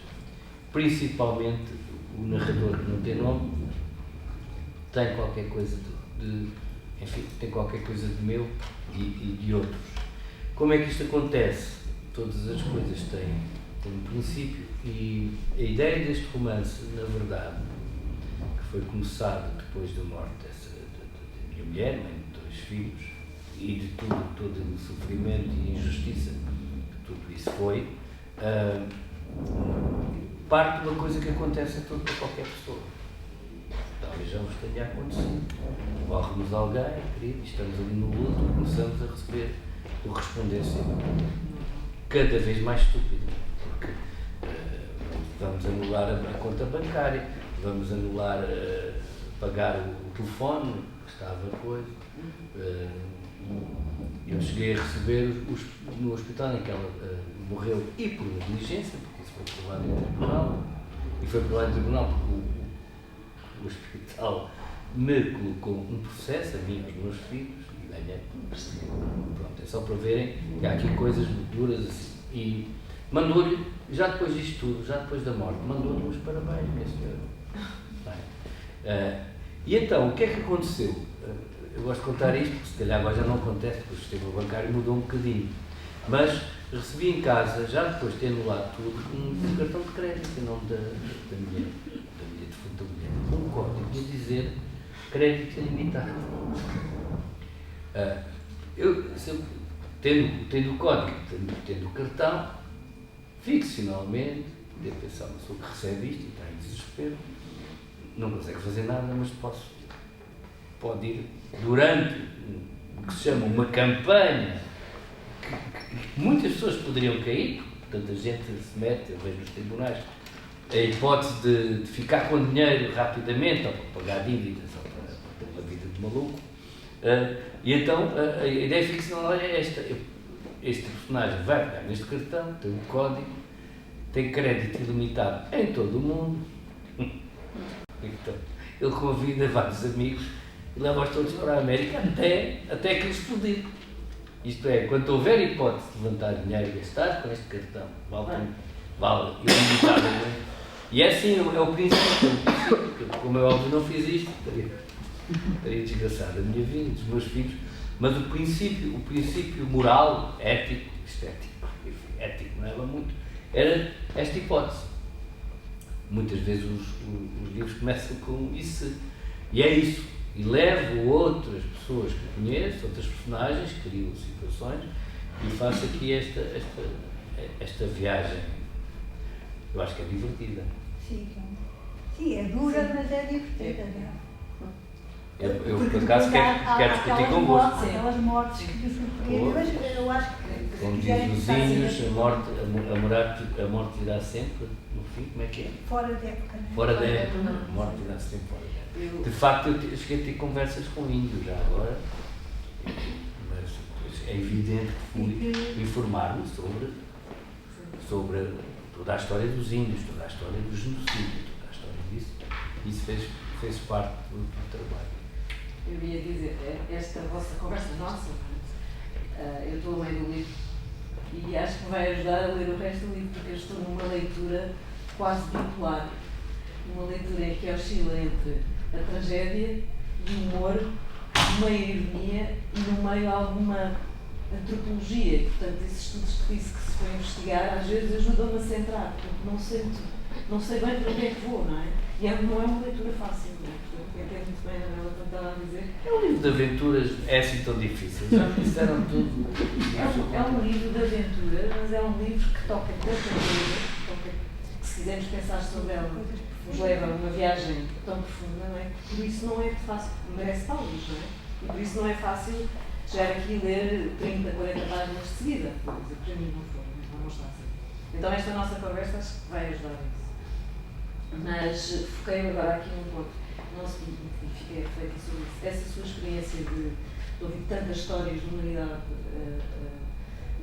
[SPEAKER 1] Principalmente o narrador, que não tem nome, tem qualquer coisa enfim, tem qualquer coisa de meu e de outros. Como é que isto acontece? Todas as coisas têm um princípio, e a ideia deste romance, na verdade, que foi começado depois da morte da minha mulher, mãe de 2 filhos, e de todo o sofrimento e injustiça que tudo isso foi, parte de uma coisa que acontece a qualquer pessoa. Talvez já vos tenha acontecido. Morre-nos alguém, querido, estamos ali no luto e começamos a receber correspondência cada vez mais estúpida, porque vamos anular a conta bancária, vamos anular pagar o telefone que estava coisa. Eu cheguei a receber no hospital em que ela morreu, e por negligência, porque isso foi provado em tribunal, e foi provado em tribunal porque o hospital me colocou um processo, a mim e aos meus filhos, e ganhei. Pronto, é só para verem que há aqui coisas duras assim. E mandou-lhe, já depois disto tudo, já depois da morte, mandou-lhe uns parabéns, minha senhora. E então, o que é que aconteceu? Eu gosto de contar isto, porque se calhar agora já não acontece, porque o sistema bancário mudou um bocadinho. Mas recebi em casa, já depois de ter anulado tudo, um cartão de crédito em nome da minha defunta mulher. Um código de dizer crédito ilimitado. Tendo o código, tendo o cartão, ficcionalmente, devo pensar, uma pessoa que recebe isto e está em desespero, não consegue fazer nada, mas pode ir durante o que se chama uma campanha, que muitas pessoas poderiam cair, porque tanta gente se mete, eu vejo nos tribunais, a hipótese de ficar com dinheiro rapidamente, ou para pagar dívidas, ou para ter uma vida de maluco. E então a ideia ficcional é esta: este personagem vai pegar neste cartão, tem um código, tem crédito ilimitado em todo o mundo. Então, ele convida vários amigos e leva-os todos para a América até que explodir. Isto é, quando houver hipótese de levantar dinheiro e gastar com este cartão, vale ilimitadamente. E é assim, é o princípio. Como é óbvio, não fiz isto, estaria desgraçado a minha vida, dos meus filhos, mas o princípio moral, ético, estético, ético não era muito, era esta hipótese. Muitas vezes os livros começam com isso, e é isso, e levo outras pessoas que conheço, outras personagens, crio situações, e faço aqui esta viagem. Eu acho que é divertida.
[SPEAKER 2] Sim, é dura, mas é divertida.
[SPEAKER 1] Eu por acaso, quero discutir convosco.
[SPEAKER 2] Aquelas mortes que surpreendem, mas eu acho que...
[SPEAKER 1] Como diz os índios, a morte irá sempre, no fim, como é que é?
[SPEAKER 2] Fora da época, não é?
[SPEAKER 1] Fora da época, a morte irá sempre fora da época. De facto, eu cheguei a ter conversas com índios já agora, mas é evidente que fui informar-me sobre toda a história dos índios, toda a história do genocídio, toda a história disso. Isso fez parte do trabalho.
[SPEAKER 4] Eu ia dizer, esta vossa conversa nossa, eu estou a ler o livro e acho que vai ajudar a ler o resto do livro, porque eu estou numa leitura quase bipolar, uma leitura em que oscila entre a tragédia e o humor, meio ironia e no meio alguma antropologia. Portanto, esses estudos que disse que se foi investigar, às vezes ajudam-me a centrar, porque não sei bem para onde é que vou, não é? E não é uma leitura fácil, não é? Portanto, entendo muito bem a Anabela quando estava a dizer.
[SPEAKER 1] É um livro de aventuras, é assim tão difícil, já me disseram tudo.
[SPEAKER 4] É um livro de aventuras, mas é um livro que toca tanta coisa, que se quisermos pensar sobre ela, nos leva a uma viagem tão profunda, não é? Por isso não é fácil, merece talvez, não é? E por isso não é fácil chegar aqui e ler 30, 40 páginas de seguida. Para mim não foi, não está assim. Então esta nossa conversa acho que vai ajudar nisso. Mas foquei agora aqui num ponto. Não se fiquei refletir sobre isso. Essa sua experiência de ouvir tantas histórias de humanidade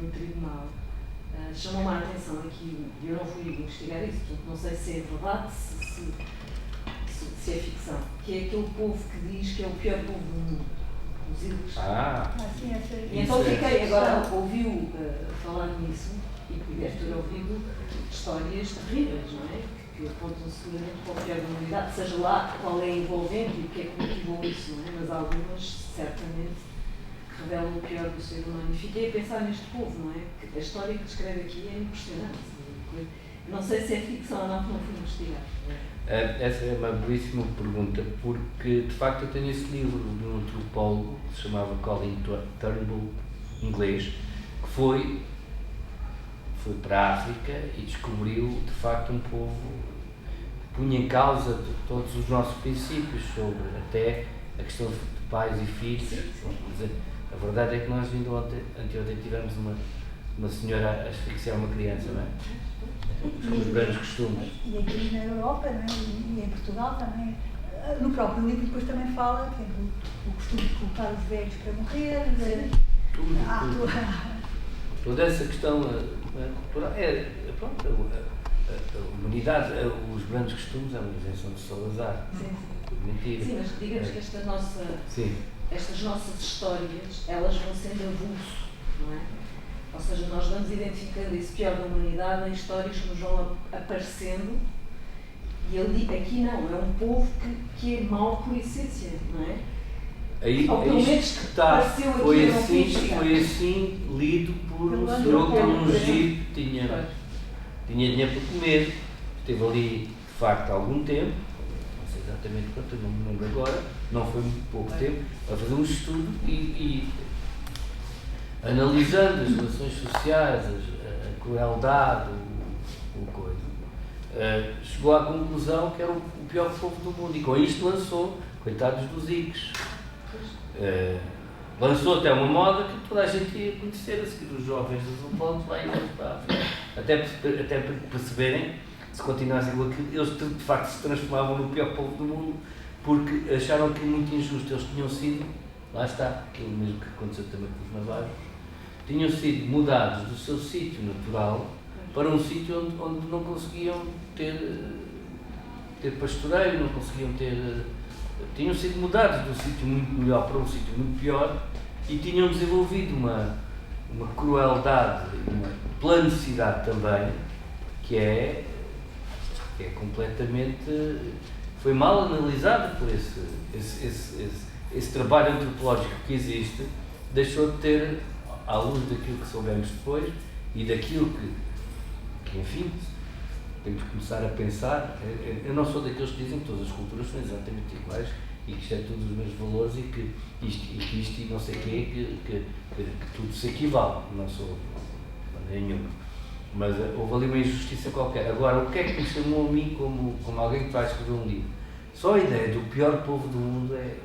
[SPEAKER 4] no tribunal chamou-me a atenção aqui. Eu não fui investigar isso, portanto não sei se é verdade, se é ficção. Que é aquele povo que diz que é o pior povo do mundo. Os Ilhas.
[SPEAKER 2] Assim,
[SPEAKER 4] E então fiquei, agora ouviu falar nisso e deve ter ouvido histórias terríveis, não é? Que apontam seguramente para o pior da humanidade, seja lá qual é envolvente e o que é que motivou isso, não é? Mas algumas certamente revelam o pior do ser humano. E fiquei a pensar neste povo, não é? Que a história que descreve aqui é impressionante. Não sei se é ficção ou não, porque não fui investigar.
[SPEAKER 1] Essa é uma belíssima pergunta, porque de facto eu tenho esse livro de um antropólogo que se chamava Colin Turnbull, inglês, que foi para a África e descobriu de facto um povo que punha em causa todos os nossos princípios sobre até a questão de pais e filhos. A verdade é que nós vindo anteontem tivemos uma senhora a asfixiar uma criança, não é? Os grandes costumes.
[SPEAKER 2] E aqui na Europa, não é? E em Portugal também. No próprio livro depois também fala que é o costume de colocar os velhos para morrer.
[SPEAKER 1] Toda essa questão cultural pronto, a humanidade, os grandes costumes é uma invenção de Salazar. Mentira.
[SPEAKER 4] Sim, mas digamos que estas nossas histórias, elas vão sendo avulso, não é? Ou seja, nós vamos identificando esse pior da humanidade em histórias que nos vão aparecendo e aqui não, é um povo que é mau por essência, não é? Ou pelo menos que pareceu aqui,
[SPEAKER 1] foi assim lido por um senhor que num Egito tinha dinheiro para comer, esteve ali de facto há algum tempo, não sei exatamente quanto, não me lembro agora, não foi muito pouco tempo, a fazer um estudo e analisando as relações sociais, a crueldade, o coisa, chegou à conclusão que era o pior povo do mundo e com isto lançou, coitados dos Icos. Lançou até uma moda que toda a gente ia conhecer, a seguir os jovens dos antropólogos lá iam para a África. Até para perceberem, se continuassem igual aquilo, eles de facto se transformavam no pior povo do mundo porque acharam aquilo muito injusto. Eles tinham sido, lá está, aquilo mesmo que aconteceu também com os navalhos, tinham sido mudados do seu sítio natural para um sítio onde não conseguiam ter pastoreio, não conseguiam tinham sido mudados de um sítio muito melhor para um sítio muito pior e tinham desenvolvido uma crueldade e uma planicidade também que é completamente, foi mal analisada por esse trabalho antropológico que existe, deixou de ter, à luz daquilo que soubemos depois e daquilo que enfim, temos que começar a pensar. Eu não sou daqueles que dizem que todas as culturas são exatamente iguais e que isto é todos os mesmos valores e que isto e não sei o quê, que tudo se equivale. Não sou nenhuma. Mas houve ali uma injustiça qualquer. Agora, o que é que me chamou a mim como alguém que vai escrever um livro? Só a ideia do pior povo do mundo é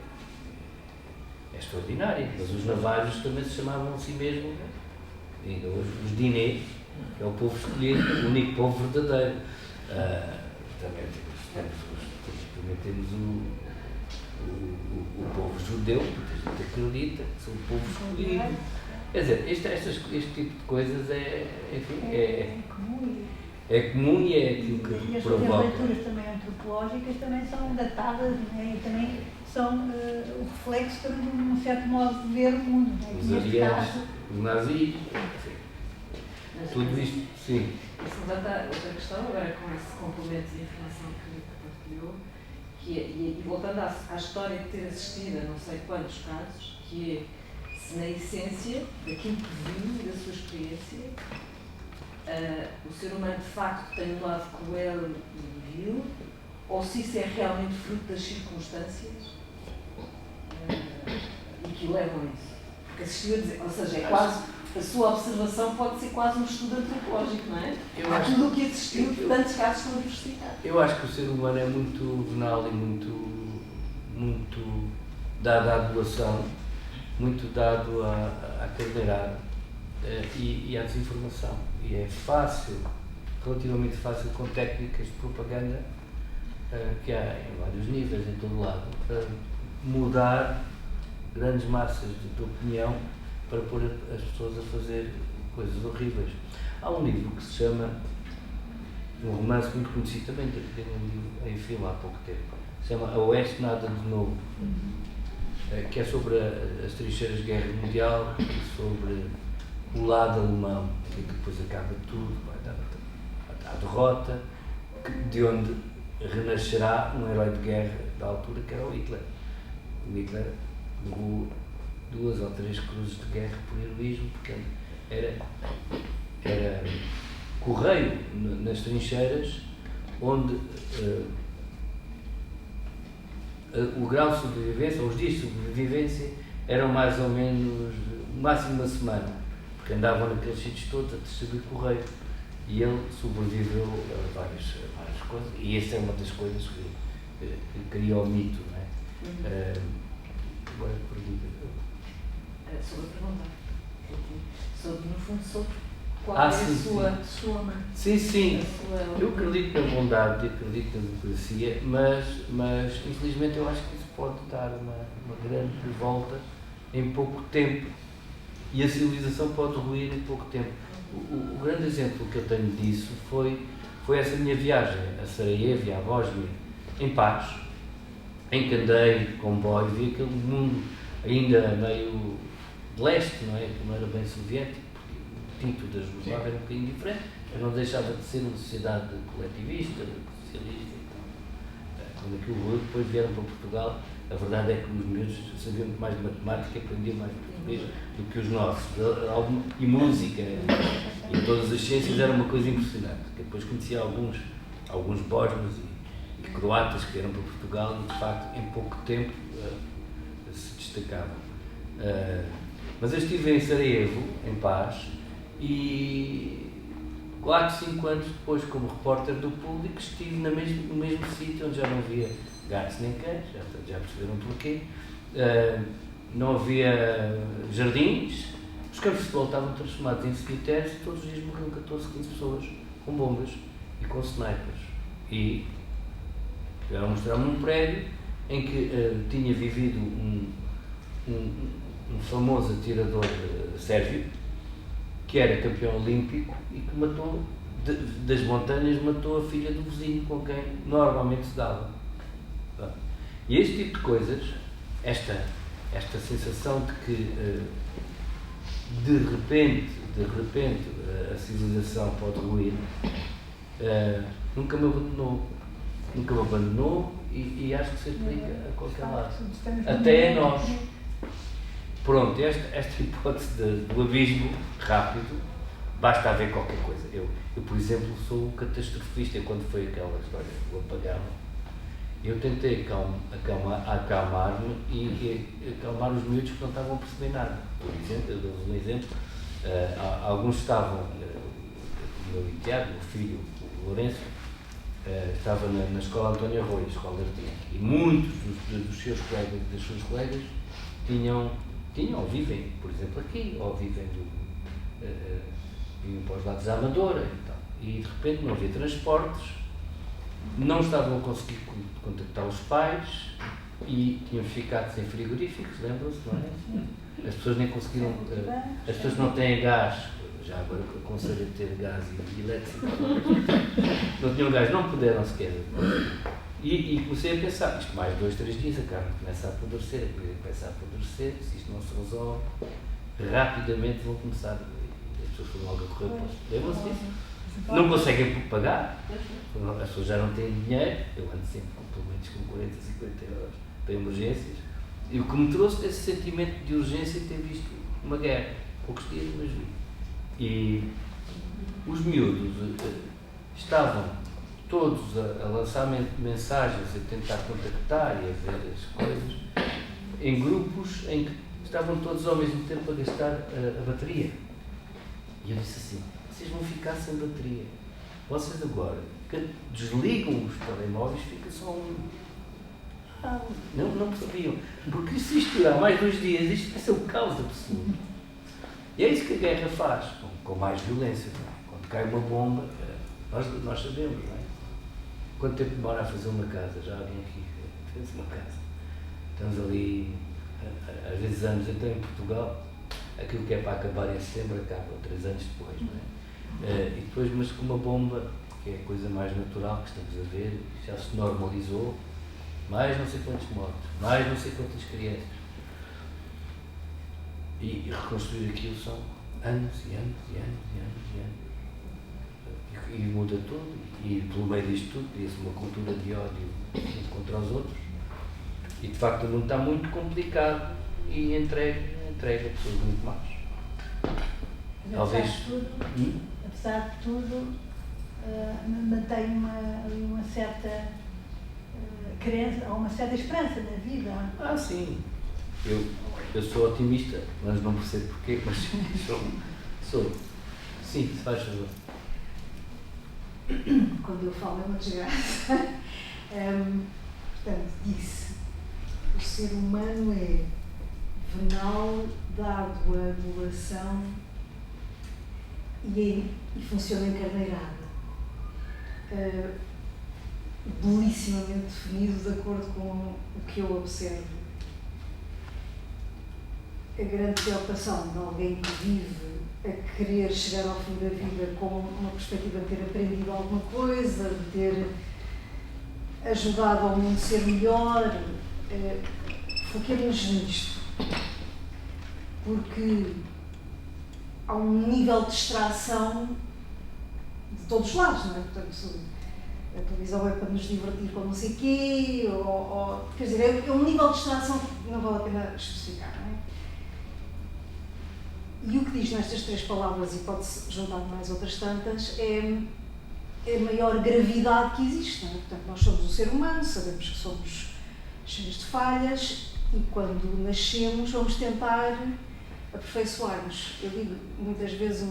[SPEAKER 1] extraordinária. Mas os navalhos também se chamavam a si mesmos, ainda hoje, os Diné, que é o povo escolhido, o único povo verdadeiro. Também temos o povo judeu, que a gente acredita que são o povo escolhido. Quer dizer, este tipo de coisas é comum e é aquilo que provoca.
[SPEAKER 2] E as leituras também antropológicas também são datadas, né? E também são o reflexo também de um certo modo de ver o mundo. Né?
[SPEAKER 1] Os arianos, os nazis, tudo isto, sim.
[SPEAKER 4] Isso levanta outra questão, agora com esse complemento de informação que partilhou, e voltando à história de ter assistido a não sei quantos casos, que é se na essência daquilo que viu e da sua experiência, o ser humano de facto tem um lado cruel e vil, ou se isso é realmente fruto das circunstâncias e que o levam a isso. Porque assistiu a dizer, ou seja, é quase, a sua observação pode ser quase um estudo antropológico, não é? Há tudo o que assistiu, tantos casos estão diversificados.
[SPEAKER 1] Eu acho que o ser humano é muito venal e muito dado à adulação muito dado à carneirada e à desinformação. E é fácil, relativamente fácil, com técnicas de propaganda que há em vários níveis, em todo lado, mudar grandes massas de opinião para pôr as pessoas a fazer coisas horríveis. Há um livro que se chama, um romance muito conhecido, também tem um livro em filme há pouco tempo, se chama A Oeste Nada de Novo, que é sobre as trincheiras de guerra mundial, sobre o lado alemão, e que depois acaba tudo, vai dar à derrota, de onde renascerá um herói de guerra da altura, que era o Hitler. O Hitler levou 2 ou 3 cruzes de guerra por heroísmo, porque era correio nas trincheiras, onde o grau de sobrevivência, ou os dias de sobrevivência, eram mais ou menos, no máximo uma semana, porque andavam naqueles sítios todos a distribuir correio. E ele sobreviveu a várias coisas, e essa é uma das coisas que cria o mito, não é? Agora pergunta.
[SPEAKER 4] Sobre a pergunta. Sobre, no fundo, sobre qual é a sua mãe.
[SPEAKER 1] Sim. Eu acredito na bondade, acredito na democracia, mas infelizmente eu acho que isso pode dar uma grande volta em pouco tempo. E a civilização pode ruir em pouco tempo. O grande exemplo que eu tenho disso foi essa minha viagem a Sarajevo e à Bósnia, em paz, em que andei de comboio, vi aquele mundo ainda meio de leste, não é? Que não era bem soviético, porque o título da Jugoslávia era um bocadinho diferente, mas não deixava de ser uma sociedade coletivista, socialista e tal. Quando aquilo ruiu, depois vieram para Portugal. A verdade é que os miúdos sabiam muito mais de matemática e aprendiam mais português do que os nossos. E música e todas as ciências era uma coisa impressionante. Que depois conhecia alguns bósnios e croatas que vieram para Portugal e, de facto, em pouco tempo se destacavam. Mas eu estive em Sarajevo, em paz, e 4, 5 anos depois, como repórter do Público, estive no mesmo sítio onde já não havia gatos nem cães, já perceberam porquê, não havia jardins, os campos de futebol estavam transformados em cemitérios e todos os dias morriam 14, 15 pessoas com bombas e com snipers. E vieram mostrar-me um prédio em que tinha vivido um famoso atirador sérvio, que era campeão olímpico e que matou, das montanhas, matou a filha do vizinho com quem normalmente se dava. E este tipo de coisas, esta sensação de que de repente a civilização pode ruir, nunca me abandonou e acho que se aplica a qualquer lado, até a nós. Pronto, esta hipótese do abismo rápido, basta haver qualquer coisa. Eu, por exemplo, sou catastrofista. Quando foi aquela história do apagão, eu tentei acalmar-me e acalmar os miúdos que não estavam a perceber nada. Por exemplo, eu dou-vos um exemplo, alguns estavam, o meu enteado, o meu filho, o Lourenço, estava na escola António Arroio, escola de Artigas, e muitos dos seus colegas e das suas colegas tinham ou vivem, por exemplo, aqui, ou vivem para os lados da Amadora e tal. E de repente não havia transportes, não estavam a conseguir contactar os pais e tinham ficado sem frigoríficos, lembram-se, não é? As pessoas nem conseguiram, as pessoas não têm gás, já agora aconselho a ter gás e elétrico, não tinham gás, não puderam sequer. E comecei a pensar, isto mais 2, 3 dias, a carne começa a apodrecer, se isto não se resolve, rapidamente vão começar, as pessoas foram logo a correr para os... Lembram-se disso? Não conseguem pagar, as pessoas já não têm dinheiro, eu ando sempre pelo menos com 40, 50 euros para emergências, e o que me trouxe esse sentimento de urgência de ter visto uma guerra, poucos dias, mas vi. E os miúdos estavam todos a lançar mensagens, a tentar contactar e a ver as coisas, em grupos em que estavam todos ao mesmo tempo a gastar a bateria. E eu disse assim, vocês vão ficar sem bateria. Vocês agora desligam os telemóveis, fica só um. Não sabiam. Porque se isto durar mais 2 dias, isto vai ser o caos absoluto. E é isso que a guerra faz, com mais violência. Não é? Quando cai uma bomba, nós sabemos, não é? Quanto tempo demora a fazer uma casa? Já alguém aqui fez uma casa. Estamos ali, às vezes anos, então em Portugal, aquilo que é para acabar em setembro acaba 3 anos depois, não é? E depois, mas com uma bomba, que é a coisa mais natural que estamos a ver, já se normalizou, mais não sei quantos mortos, mais não sei quantas crianças. E reconstruir aquilo são anos e anos e anos e anos e anos. E muda tudo, e pelo meio disto tudo cria-se uma cultura de ódio uns contra os outros. E de facto o mundo está muito complicado e entrega pessoas muito más. Talvez.
[SPEAKER 2] Apesar de tudo, mantenho ali uma certa crença, ou uma certa esperança na vida.
[SPEAKER 1] Sim. Eu sou otimista, mas não percebo porquê, mas sou. Sim, se faz favor.
[SPEAKER 5] Quando eu falo é uma desgraça. Portanto, disse, o ser humano é venal da árdua doação e funciona encarneirada. Belissimamente definido de acordo com o que eu observo. A grande preocupação de alguém que vive a querer chegar ao fim da vida com uma perspectiva de ter aprendido alguma coisa, de ter ajudado ao mundo a ser melhor, foquemos nisto. Porque há um nível de distração de todos os lados, não é? Portanto, a televisão é para nos divertir com não sei o quê, quer dizer, é um nível de distração que não vale a pena especificar, não é? E o que diz nestas 3 palavras, e pode-se juntar mais outras tantas, é a maior gravidade que existe, não é? Portanto, nós somos um ser humano, sabemos que somos cheios de falhas e quando nascemos vamos tentar aperfeiçoar-nos. Eu digo muitas vezes,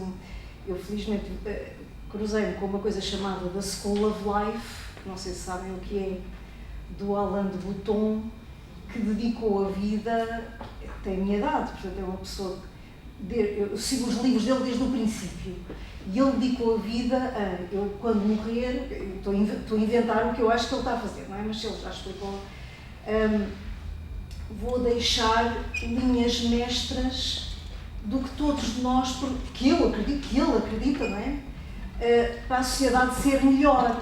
[SPEAKER 5] eu felizmente cruzei-me com uma coisa chamada The School of Life, não sei se sabem o que é, do Alain de Botton, que dedicou a vida, tem a minha idade, portanto é uma pessoa eu sigo os livros dele desde o princípio e ele dedicou a vida a, eu quando morrer, estou a inventar o que eu acho que ele está a fazer, não é? Mas se ele já explicou, vou deixar linhas mestras do que todos nós, que eu acredito, que ele acredita, não é? Para a sociedade ser melhor.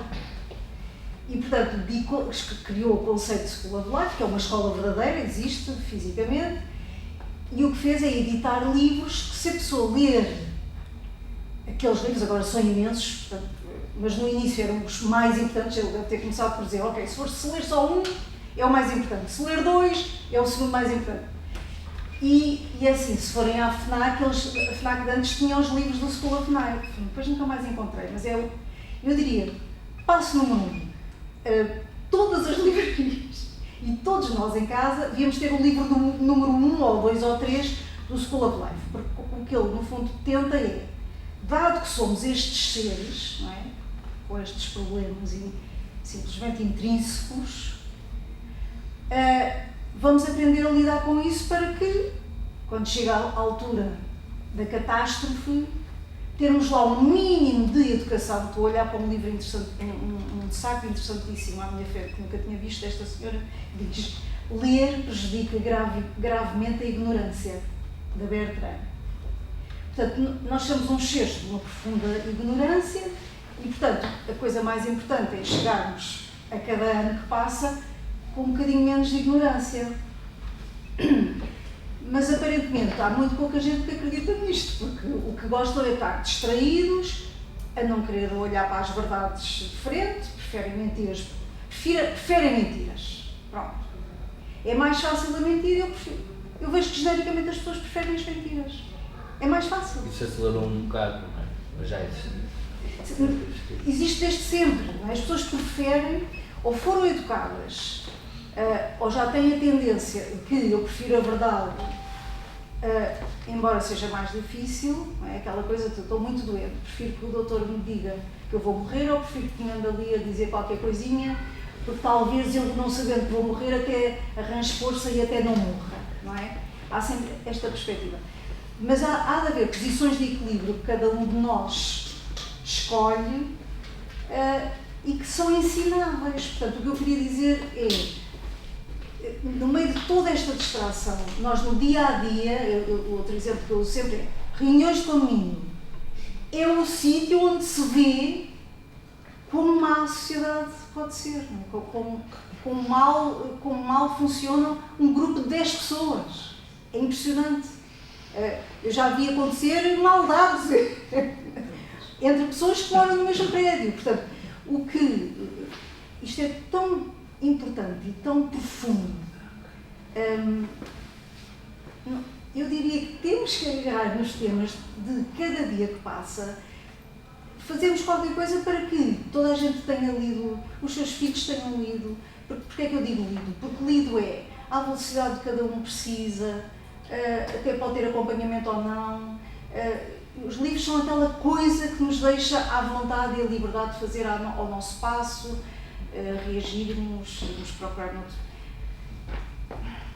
[SPEAKER 5] E, portanto, criou o conceito de School of Life, que é uma escola verdadeira, existe fisicamente, e o que fez é editar livros que, se a pessoa ler aqueles livros, agora são imensos, portanto, mas no início eram os mais importantes, ele deve ter começado por dizer, ok, se ler só um, é o mais importante, se ler 2, é o segundo mais importante. E assim, se forem à FNAC, a FNAC de antes tinha os livros do School of Life, depois nunca mais encontrei, mas eu diria, passo número 1, todas as livrarias e todos nós em casa devíamos ter o livro do número 1 ou 2 ou 3 do School of Life, porque o que ele no fundo tenta é, dado que somos estes seres, não é? Com estes problemas simplesmente intrínsecos, vamos aprender a lidar com isso para que, quando chega à altura da catástrofe, termos lá um mínimo de educação. Estou a olhar para um livro interessante, um saco interessantíssimo à minha frente, que nunca tinha visto. Esta senhora diz: ler prejudica gravemente a ignorância, da Bertrand. Portanto, nós somos uns seres de uma profunda ignorância e, portanto, a coisa mais importante é chegarmos a cada ano que passa com um bocadinho menos de ignorância. Mas, aparentemente, há muito pouca gente que acredita nisto, porque o que gostam é estar distraídos, a não querer olhar para as verdades de frente, preferem mentiras. Pronto. É mais fácil a mentira, eu vejo que, genericamente, as pessoas preferem as mentiras. É mais fácil.
[SPEAKER 1] Isso acelerou um bocado, não é? Mas já existe.
[SPEAKER 5] Existe desde sempre, não é? As pessoas preferem, ou foram educadas, ou já têm a tendência que eu prefiro a verdade, embora seja mais difícil, não é? Aquela coisa de eu estou muito doente, prefiro que o doutor me diga que eu vou morrer, ou prefiro que me ande ali a dizer qualquer coisinha porque talvez eu, não sabendo que vou morrer, até arranje força e até não morra, não é? Há sempre esta perspectiva. Mas há de haver posições de equilíbrio que cada um de nós escolhe e que são ensináveis. Portanto, o que eu queria dizer é, no meio de toda esta distração, nós no dia-a-dia, outro exemplo que eu uso sempre é reuniões de condomínio. É um sítio onde se vê como má a sociedade pode ser, não é? como mal funciona um grupo de 10 pessoas. É impressionante. Eu já vi acontecer maldades entre pessoas que moram no mesmo prédio. Portanto, isto é tão importante e tão profundo. Eu diria que temos que agarrar nos temas de cada dia que passa, fazermos qualquer coisa para que toda a gente tenha lido, os seus filhos tenham lido. Porquê é que eu digo lido? Porque lido é à velocidade que cada um precisa, até pode ter acompanhamento ou não. Os livros são aquela coisa que nos deixa à vontade e a liberdade de fazer ao nosso passo, reagirmos, irmos procurar noutro.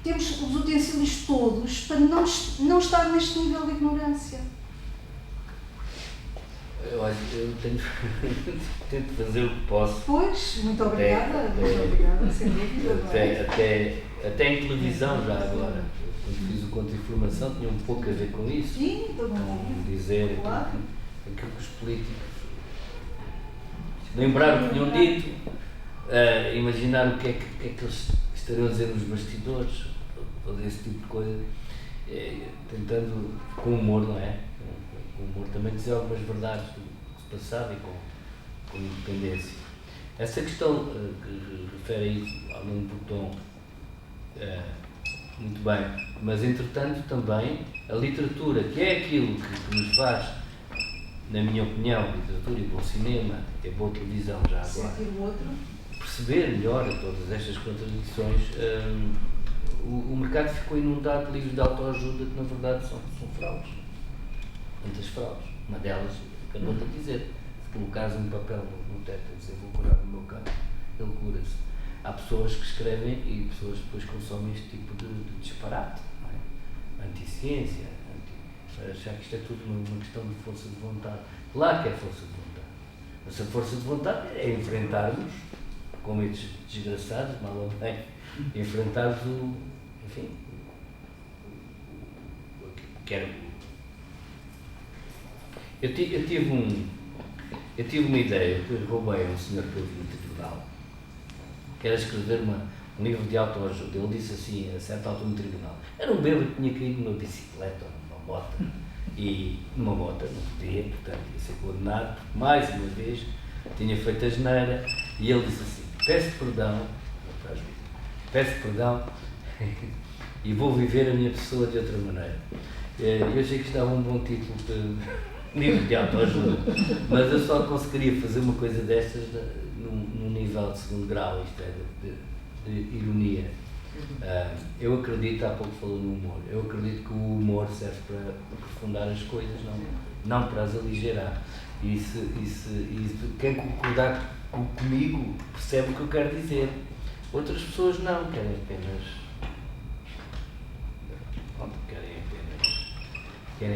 [SPEAKER 5] Temos os utensílios todos para não estar neste nível de ignorância.
[SPEAKER 1] Eu tento fazer o que posso.
[SPEAKER 5] Pois, muito obrigada, sem dúvida.
[SPEAKER 1] Até em televisão já agora. Quando fiz o Contra-Informação tinha um pouco a ver com isso.
[SPEAKER 5] Sim, todo mundo.
[SPEAKER 1] Dizer aquilo que os políticos lembraram que tinham dito, imaginar o que é que eles estariam a dizer nos bastidores, fazer esse tipo de coisa, tentando, com humor, não é? Com humor também dizer algumas verdades do que se passava e com independência. Essa questão que refere aí ao Nuno Botton, muito bem, mas entretanto também a literatura, que é aquilo que nos faz, na minha opinião, literatura e bom cinema, é boa televisão já agora, perceber melhor todas estas contradições. O mercado ficou inundado de livros de autoajuda que na verdade são fraudes, muitas fraudes. Uma delas, acabou-te a dizer, se colocares um papel no teto e dizer vou curar o meu câncer, ele cura-se. Há pessoas que escrevem e pessoas depois consomem este tipo de disparate, não é? Anti-ciência, achar que isto é tudo uma questão de força de vontade. Claro que é força de vontade, mas a força de vontade é enfrentarmos, como estes desgraçados, mal ou bem, enfrentarmos eu tive uma ideia que eu roubei a um senhor que eu vi no tribunal, que era escrever um livro de autoajuda. Ele disse assim, a certa altura no tribunal, era um bêbado que tinha caído numa bicicleta ou numa moto, e numa moto não podia, portanto ia ser condenado, porque mais uma vez tinha feito a geneira, e ele disse assim, peço perdão e vou viver a minha pessoa de outra maneira. Eu achei que isto dava um bom título de livro de autoajuda, mas eu só conseguiria fazer uma coisa destas num nível de segundo grau, isto é, de ironia. Eu acredito, há pouco falou no humor, eu acredito que o humor serve para aprofundar as coisas, não para as aligerar. E quem concordar comigo percebe o que eu quero dizer. Outras pessoas não, querem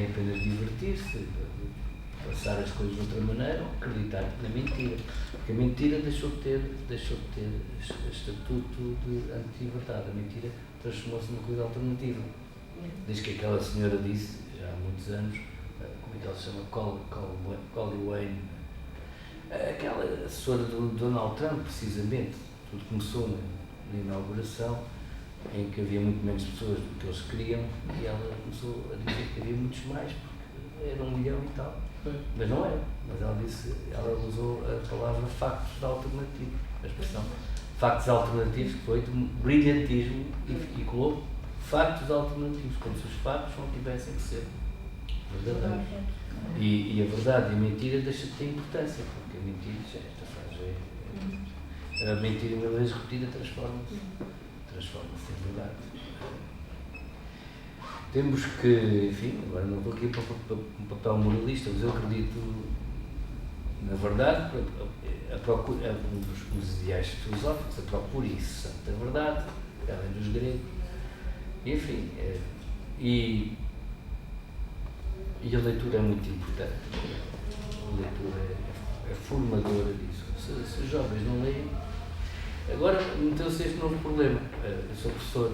[SPEAKER 1] apenas divertir-se, passar as coisas de outra maneira, ou acreditar na mentira. Porque a mentira deixou de ter estatuto de anti-verdade. A mentira transformou-se numa coisa alternativa. Desde que aquela senhora disse, já há muitos anos, como é que ela se chama? Collie Wayne, aquela assessora do Donald Trump, precisamente. Tudo começou na inauguração, em que havia muito menos pessoas do que eles queriam, e ela começou a dizer que havia muitos mais, porque era 1 milhão e tal. Mas não era. Mas ela usou a palavra factos alternativos, a expressão factos alternativos, que foi de brilhantismo, e colou factos alternativos, como se os factos não tivessem que ser verdadeiros. E a verdade e a mentira deixam de ter importância, porque a mentira, esta frase a mentira uma vez repetida transforma-se em verdade. Temos que, enfim, agora não vou aqui para um papel moralista, mas eu acredito Na verdade, um dos ideais filosóficos, a procura incessante da verdade, além dos gregos, enfim, e a leitura é muito importante. A leitura é formadora disso. Se os jovens não leem, agora meteu-se este novo problema. Eu sou professor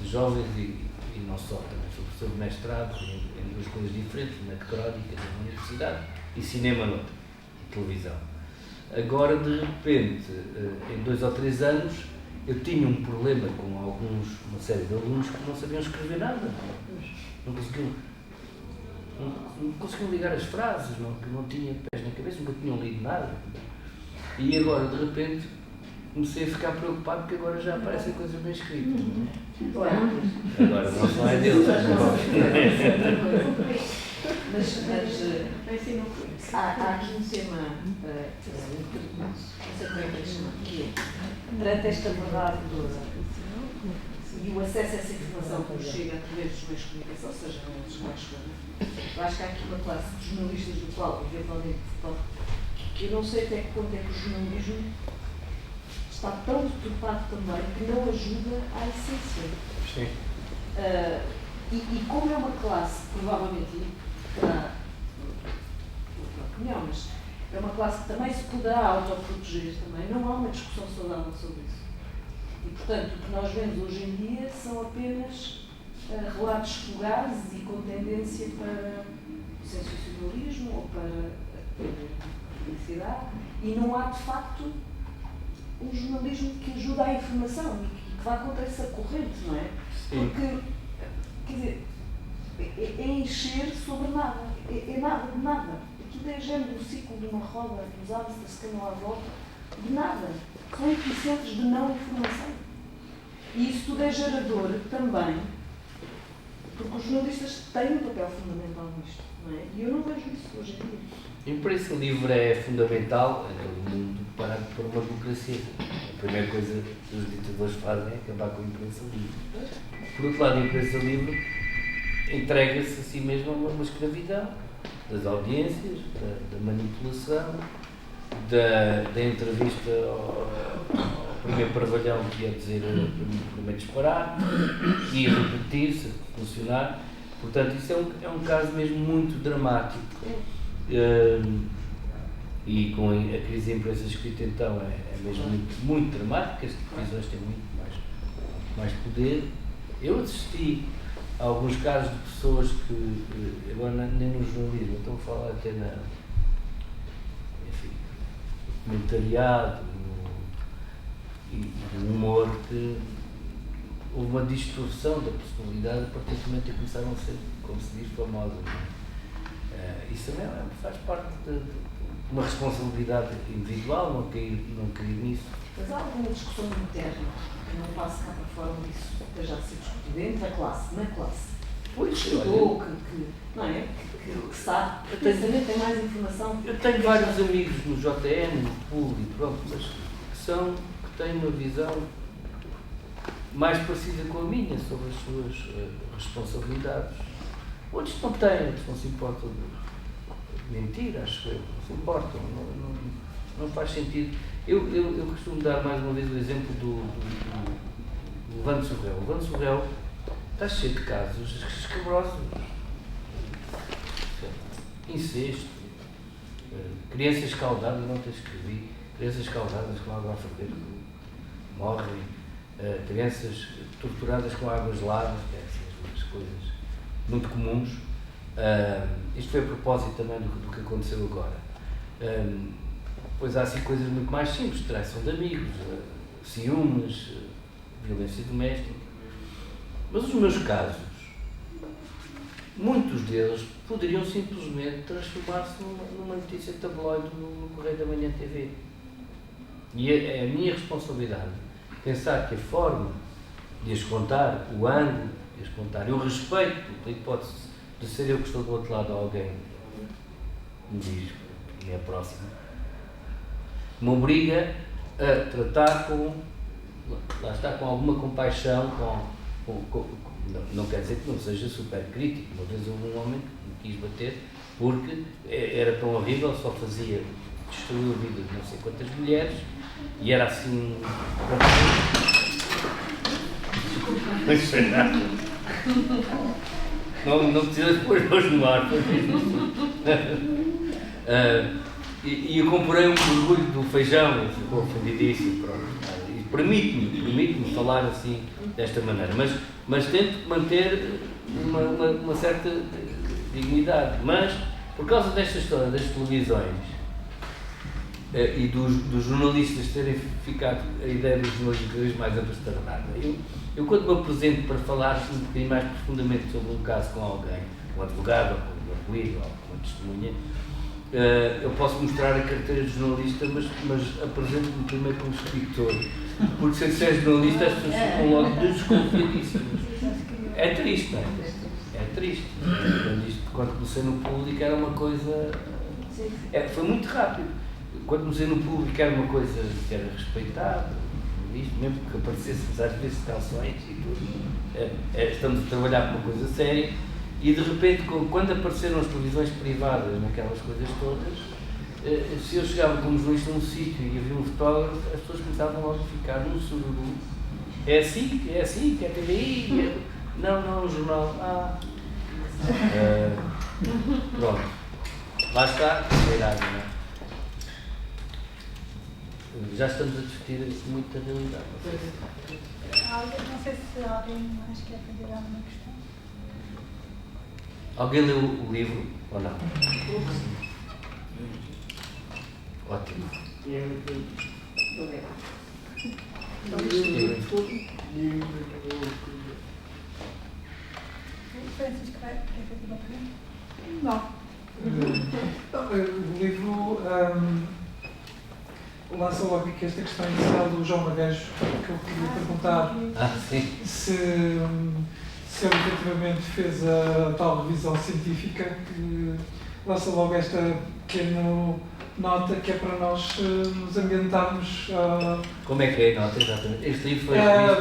[SPEAKER 1] de jovens e não só, também sou professor de mestrado em duas coisas diferentes, na crónica da universidade e cinema noutra, e televisão. Agora, de repente, em 2 ou 3 anos, eu tinha um problema com uma série de alunos que não sabiam escrever nada, não conseguiam ligar as frases, não tinham pés na cabeça, nunca tinham lido nada. E agora, de repente, comecei a ficar preocupado porque agora já aparecem coisas bem escritas. Não é? Agora não só é deles.
[SPEAKER 4] Mas há aqui um tema, não sei como é que chama, que é, perante esta verdade toda e o acesso a essa informação que nos chega através dos meios de comunicação, seja nos mais eu acho que há aqui uma classe de jornalistas do qual, eventualmente, que eu não sei até que ponto é que o jornalismo está tão deturpado também que não ajuda à essência.
[SPEAKER 1] Sim.
[SPEAKER 4] E como é uma classe, provavelmente, terá outra opinião, mas é uma classe que também se poderá autoproteger também, não há uma discussão saudável sobre isso. E, portanto, o que nós vemos hoje em dia são apenas relatos fugazes e com tendência para o sensacionalismo ou para a publicidade, e não há, de facto, um jornalismo que ajuda à informação e que vá contra essa corrente, não é? Porque, quer dizer, é encher sobre nada, é nada de nada. Aquilo é género do ciclo de uma roda que os hábitos que andam à volta, de nada. São eficientes de não informação. E isso tudo é gerador também, porque os jornalistas têm um papel fundamental nisto, não é? E eu não vejo isso hoje em dia.
[SPEAKER 1] A imprensa livre é fundamental em todo o mundo para uma democracia. A primeira coisa que os ditadores fazem é acabar com a imprensa livre. Por outro lado, a imprensa livre entrega-se a si mesma a uma escravidão das audiências, da manipulação, da entrevista ao primeiro parvalhão que ia dizer o primeiro disparate, e repetir-se, funcionar. Portanto, isso é um caso mesmo muito dramático. E com a crise da imprensa escrita, então, é mesmo muito dramática. As televisões têm muito mais poder. Eu assisti a alguns casos de pessoas que, agora nem no jornalismo, estou a falar até no comentariado e no humor, que houve uma distorção da personalidade a partir do momento em que começaram a ser, como se diz, famosas. Isso também faz parte de uma responsabilidade individual, não cair nisso.
[SPEAKER 4] Mas há alguma discussão interna que não passe cá para fora disso, que esteja a ser discutido dentro da classe, na classe?
[SPEAKER 1] Pois,
[SPEAKER 4] estudou, não é? Que sabe, que tem mais informação.
[SPEAKER 1] Eu tenho vários amigos no JN, no PUL e pronto, mas que têm uma visão mais parecida com a minha sobre as suas responsabilidades. Outros não têm, outros não se importam de mentir, acho que não se importam, não faz sentido. Eu costumo dar mais uma vez o exemplo do Levante Sorrel. O Levante Sorrel está cheio de casos escabrosos. Incesto, crianças escaldadas, não te escrevi, crianças escaldadas com água a ferver morrem, crianças torturadas com água gelada, essas coisas muito comuns. Isto foi a propósito também do que aconteceu agora. Pois há assim coisas muito mais simples, traição de amigos, ciúmes, violência doméstica. Mas os meus casos, muitos deles poderiam simplesmente transformar-se numa notícia tabloide no Correio da Manhã TV. E é a minha responsabilidade pensar que a forma de as contar, o ângulo de as contar, eu respeito a hipótese de ser eu que estou do outro lado, alguém me diz, e é próximo, me obriga a tratar com alguma compaixão, não quer dizer que não seja super crítico. Uma vez houve um homem que me quis bater porque era tão horrível, só fazia, destruiu a vida de não sei quantas mulheres, e era assim... Não sei nada. Não precisas pôr as mãos no ar, foi mesmo. E eu comprei um orgulho do feijão, e ficou ofendidíssimo, pronto. E permite-me falar assim, desta maneira, mas tento manter uma certa dignidade. Mas, por causa desta história das televisões e dos jornalistas terem ficado, a ideia dos jornalistas cada vez mais abastarnada, eu quando me apresento para falar um bocadinho mais profundamente sobre um caso com alguém, com um advogado, ou com um arguido, ou com uma testemunha, eu posso mostrar a carteira de jornalista, mas apresento-me primeiro como escritor, porque se eu disser jornalista as pessoas ficam logo desconfiadíssimas. É triste, não é? É triste. Quando comecei no público era uma coisa... foi muito rápido. Quando comecei no público era uma coisa que era respeitada, mesmo que aparecêssemos às vezes calções e tudo. Estamos a trabalhar para uma coisa séria e de repente, quando apareceram as televisões privadas naquelas coisas todas, se eu chegava como jornalista num sítio e havia um fotógrafo, as pessoas começavam logo a ficar num sururu. É assim, que é TVI, não, o jornal. Pronto. Lá está, irado, não é? Já estamos a discutir muito a realidade.
[SPEAKER 2] Não sei se alguém mais quer fazer alguma questão.
[SPEAKER 1] Alguém leu o livro ou não? Ótimo.
[SPEAKER 2] Francisco, quer fazer uma pergunta?
[SPEAKER 6] Não. O livro lança logo aqui esta questão inicial do João Magajo, que eu queria perguntar se ele efetivamente fez a tal revisão científica, que lança logo esta pequena nota que é para nós nos ambientarmos.
[SPEAKER 1] Como é que é a nota, exatamente? Este livro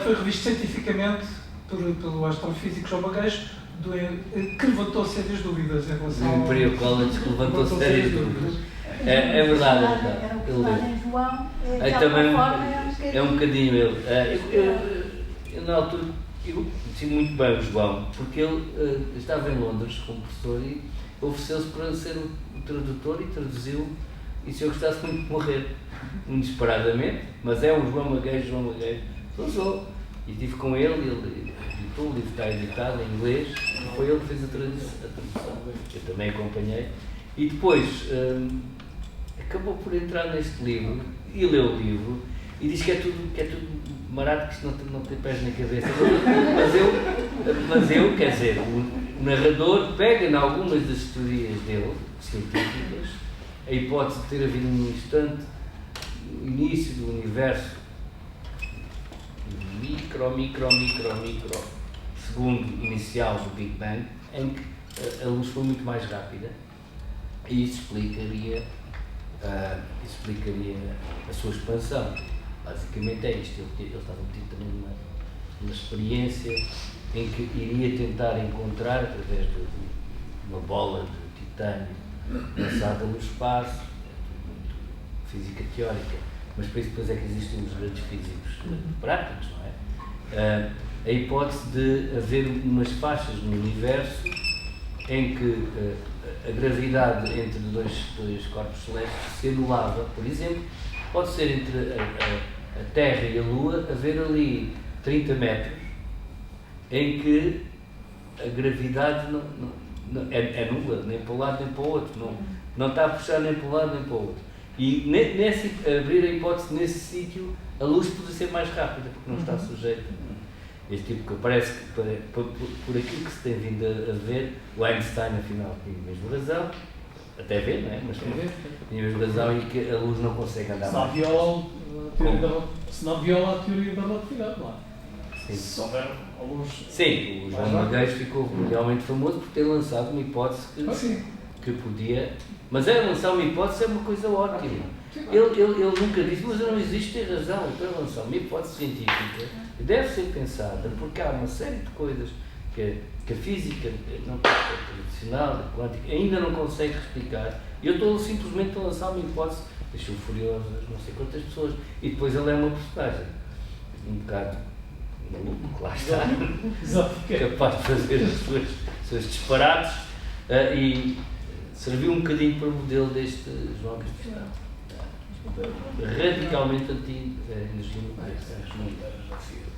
[SPEAKER 6] foi revisto cientificamente pelo astrofísico João Magajo, que levantou sérias dúvidas em relação ao...
[SPEAKER 1] Imperial College, que levantou sérias dúvidas. É verdade,
[SPEAKER 2] Era o que
[SPEAKER 1] ele
[SPEAKER 2] fala em João,
[SPEAKER 1] também é um bocadinho ele. Eu na altura, eu conheci muito bem o João, porque ele estava em Londres como professor e ofereceu-se para ser o tradutor e traduziu, e se eu gostasse muito de morrer, inesperadamente, mas é o João Magajo, sou. E estive com ele editou, o livro está editado em inglês, e foi ele que fez a tradução. Eu também acompanhei. E depois acabou por entrar neste livro e leu o livro e diz que é tudo marado, que isto não tem pés na cabeça. Mas eu, quer dizer, o narrador pega em algumas das teorias dele, científicas, a hipótese de ter havido um instante, o início do universo, micro, segundo inicial do Big Bang, em que a luz foi muito mais rápida, e isso explicaria a sua expansão. Basicamente é isto. Ele estava metido também numa experiência em que iria tentar encontrar, através de uma bola de titânio lançada no espaço, muito física teórica, mas para isso depois é que existem os grandes físicos práticos, não é? A hipótese de haver umas faixas no universo em que a gravidade entre dois corpos celestes se anulava. Por exemplo, pode ser entre a Terra e a Lua haver ali 30 metros em que a gravidade é nula, nem para um lado nem para o outro, não está a puxar nem para um lado nem para o outro. E abrir a hipótese nesse sítio, a luz pode ser mais rápida, porque não está sujeita. Este tipo que parece que, por aquilo que se tem vindo a ver, o Einstein afinal tinha mesmo razão, até ver, não é? Mas tinha mesmo razão e que a luz não consegue andar mais.
[SPEAKER 7] Se não viola a teoria da relatividade, não é?
[SPEAKER 1] Sim.
[SPEAKER 7] Se houver a luz...
[SPEAKER 1] Sim, o João Magajo ficou realmente famoso por ter lançado uma hipótese que podia... Mas lançar uma hipótese é uma coisa ótima. Ele nunca disse, mas não existe, tem razão, para lançar uma hipótese científica deve ser pensada, porque há uma série de coisas que a física não, tradicional, a quântica, ainda não consegue explicar. E eu estou simplesmente a lançar uma hipótese, deixou furiosas não sei quantas pessoas, e depois ele é uma personagem um bocado maluco, que lá está, capaz de fazer os seus disparates, e serviu um bocadinho para o modelo deste João Capistrano. Radicalmente anti-energia nuclear.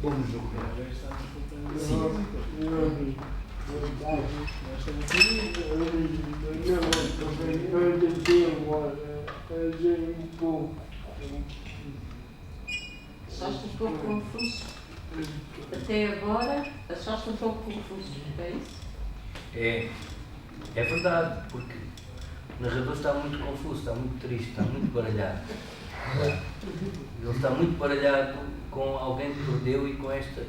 [SPEAKER 1] Vamos jogar. Sim.
[SPEAKER 4] Achaste um pouco confuso? Até agora, achaste um pouco confuso, é isso?
[SPEAKER 1] É verdade, porque o narrador está muito confuso, está muito triste, está muito baralhado. Ele está muito baralhado com alguém que perdeu e com esta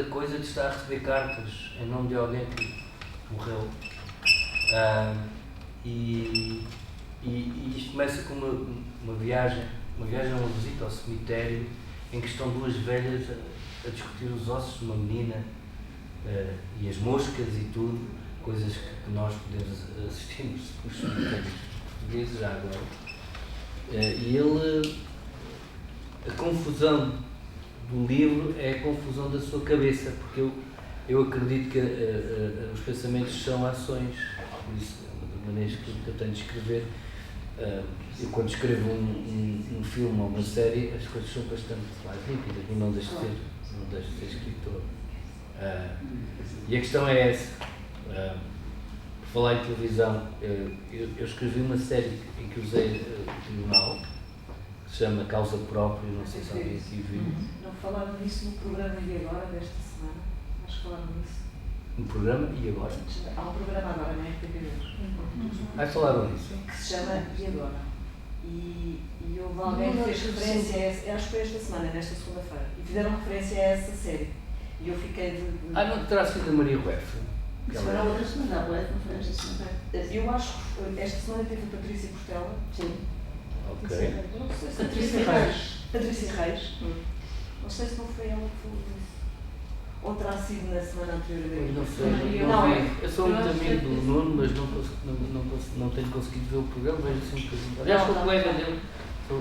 [SPEAKER 1] coisa de estar a receber cartas em nome de alguém que morreu. E isto começa com uma viagem, uma visita ao cemitério, em que estão duas velhas a discutir os ossos de uma menina e as moscas e tudo, coisas que nós podemos assistir nos cemitérios portugueses já agora. E a confusão do livro é a confusão da sua cabeça, porque eu acredito que os pensamentos são ações, por isso, das maneiras que eu tenho de escrever. Eu quando escrevo um filme ou uma série, as coisas são bastante mais límpidas, e não deixo de ser escritor. E a questão é essa. Por falar em televisão, eu escrevi uma série em que usei o tribunal, que se chama Causa Própria, não sei se alguém aqui viu.
[SPEAKER 4] Não falaram disso no programa E Agora desta semana? Acho que falaram disso.
[SPEAKER 1] No programa E Agora?
[SPEAKER 4] Há um programa agora na RTP2.
[SPEAKER 1] Falaram disso.
[SPEAKER 4] Que se chama E Agora. E houve alguém que fez referência a essa, acho que foi esta semana, nesta segunda-feira, e fizeram referência a essa série. E eu fiquei de...
[SPEAKER 1] não terá sido a Maria Rueff?
[SPEAKER 4] Isso foi na outra semana, não foi esta semana. Eu acho que esta semana teve a Patrícia Portela. Sim.
[SPEAKER 1] Ok.
[SPEAKER 4] Não sei se Patrícia Reis. Não sei se não foi ela que falou disso. Ou terá sido na semana anterior.
[SPEAKER 1] Não sei. Eu sou muito amigo do Nuno, mas não tenho conseguido ver o programa, vejo assim um bocadinho. Aliás, com o colega dele.
[SPEAKER 4] É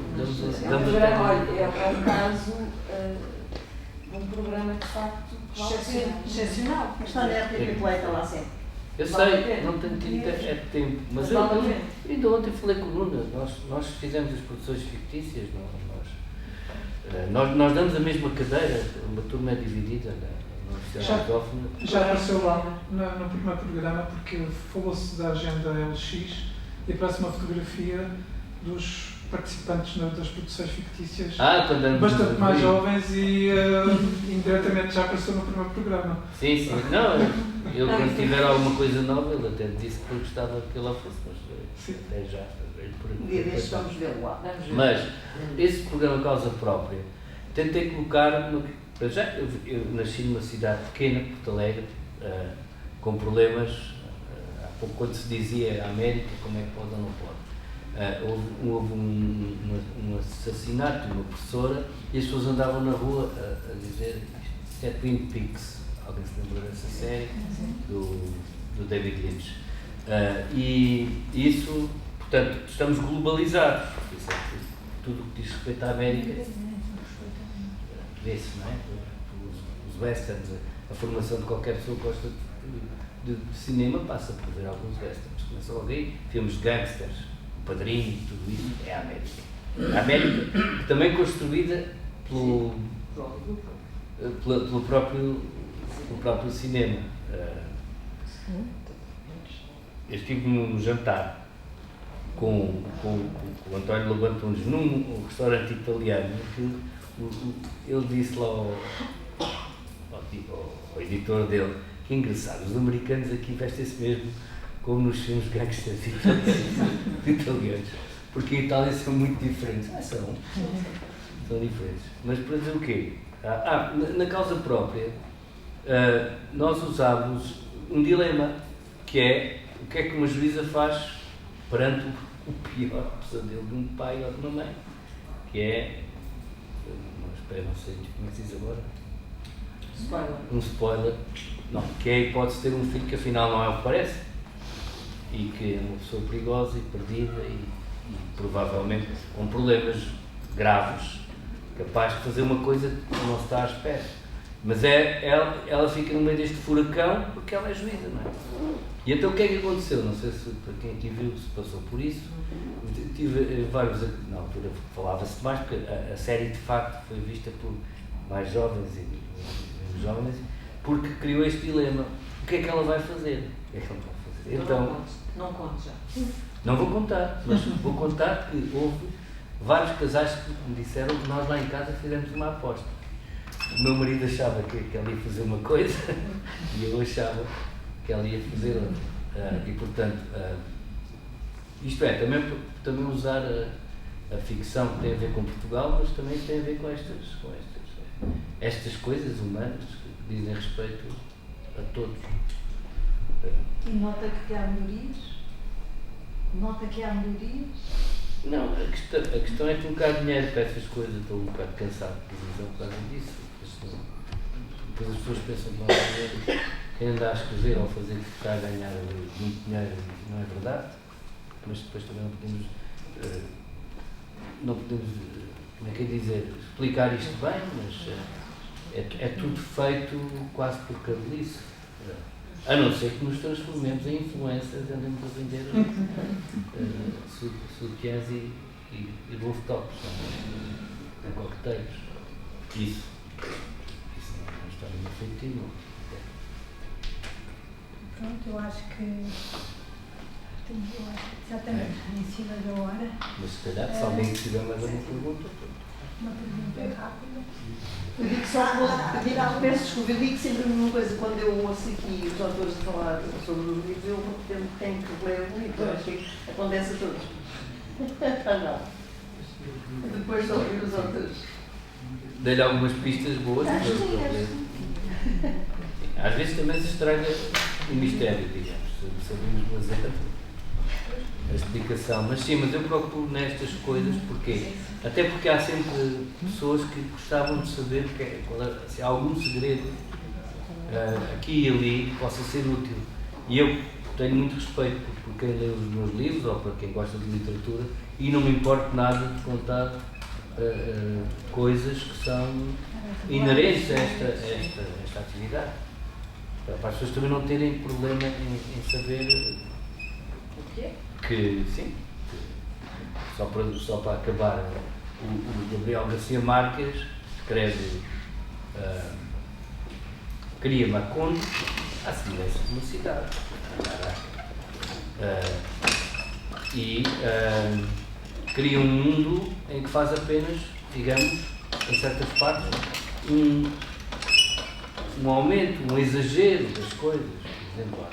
[SPEAKER 4] um caso de um programa de facto
[SPEAKER 5] excepcional.
[SPEAKER 2] Está na RTP Play, está lá sempre.
[SPEAKER 1] Eu sei, não tenho tido tempo, mas eu ainda ontem falei com o Nuno, nós fizemos as produções fictícias, nós damos a mesma cadeira, uma turma é dividida na Universidade de Ófina.
[SPEAKER 6] Já apareceu lá no primeiro programa, porque falou-se da agenda LX e aparece uma fotografia dos participantes das produções fictícias, bastante mais jovens e indiretamente já apareceu no primeiro programa.
[SPEAKER 1] Sim, não, eu quando tiver alguma coisa nova, ele até disse que eu gostava que ele fosse, mas até já.
[SPEAKER 2] Vamos ver lá.
[SPEAKER 1] Mas esse programa Causa Própria, tentei colocar, eu nasci numa cidade pequena, Porto Alegre, com problemas, há pouco quando se dizia a América, como é que pode ou não pode. Houve um assassinato de uma professora e as pessoas andavam na rua a dizer isto é Twin Peaks, alguém se lembra dessa série do David Lynch, e isso, portanto, estamos globalizados, isso é tudo o que diz respeito à América vê-se, não é? Os westerns, a formação de qualquer pessoa que gosta de cinema passa por ver alguns westerns, começa logo aí, filmes de gangsters, Padrinho, tudo isso é a América. A América também construída pelo próprio cinema. Eu estive num jantar com o António Lobo Antunes num restaurante italiano que ele disse lá ao editor dele que engraçado, os americanos aqui vestem-se mesmo como nos filmes gangsters italianos, porque em Itália são muito diferentes. São diferentes. Mas para dizer o quê? Na causa própria, nós usávamos um dilema, que é o que é que uma juíza faz perante o pior pesadelo de um pai ou de uma mãe, que é, não sei como é que se diz agora, um spoiler, não, que é a hipótese de ter um filho que afinal não é o que parece e que é uma pessoa perigosa e perdida e provavelmente com problemas graves, capaz de fazer uma coisa que não se está à espera. Mas ela fica no meio deste furacão porque ela é juíza, não é? E então o que é que aconteceu? Não sei se para quem aqui viu se passou por isso. Tive vários. Na altura falava-se mais, porque a série de facto foi vista por mais jovens e menos jovens, porque criou este dilema. O que é que ela vai fazer? O que é que ela vai fazer? Então,
[SPEAKER 4] não contes já.
[SPEAKER 1] não vou contar, mas vou contar que houve vários casais que me disseram que nós lá em casa fizemos uma aposta. O meu marido achava que ela ia fazer uma coisa e eu achava que ela ia fazer outra. E portanto, isto é, também usar a ficção que tem a ver com Portugal, mas também tem a ver com estas coisas humanas que dizem respeito a todos.
[SPEAKER 5] E nota que há melhorias? Nota que há melhorias?
[SPEAKER 1] Não, a questão é que um bocado de dinheiro para essas coisas, estou um bocado cansado de televisão por causa disso. Depois as pessoas pensam que não há dinheiro, quem anda a escrever ou fazer que está a ganhar muito dinheiro, não é verdade, mas depois também não podemos, como é que é dizer, explicar isto bem, mas é tudo feito quase por cabelice. A não ser que nos transformemos em influencers, andemos a vender sutiãs e rooftops, em coquetéis. Isso não está no meu feitio.
[SPEAKER 2] Pronto, eu acho que já estamos em cima da hora.
[SPEAKER 1] Mas se calhar, se alguém tiver mais alguma pergunta.
[SPEAKER 2] Uma pergunta rápida.
[SPEAKER 5] Eu digo só, peço desculpa, eu digo sempre uma coisa, quando eu ouço aqui os autores a falar sobre os livros, eu tenho que ler o livro, eu acho que acontece a todos. Não. Depois de ouvir os autores.
[SPEAKER 1] Dei-lhe algumas pistas boas. Às vezes também se estraga o mistério, digamos, sabemos fazer a explicação, mas sim, mas eu procuro nestas coisas, porque até porque há sempre pessoas que gostavam de saber se há algum segredo aqui e ali que possa ser útil. E eu tenho muito respeito por quem lê os meus livros ou por quem gosta de literatura e não me importo nada de contar coisas que são inerentes a esta atividade. Para as pessoas também não terem problema em saber que, sim, só para acabar, o Gabriel Garcia Marques escreve cria Macondo à semelhança de uma cidade. E cria um mundo em que faz apenas, digamos, em certas partes, um aumento, um exagero das coisas. Por exemplo,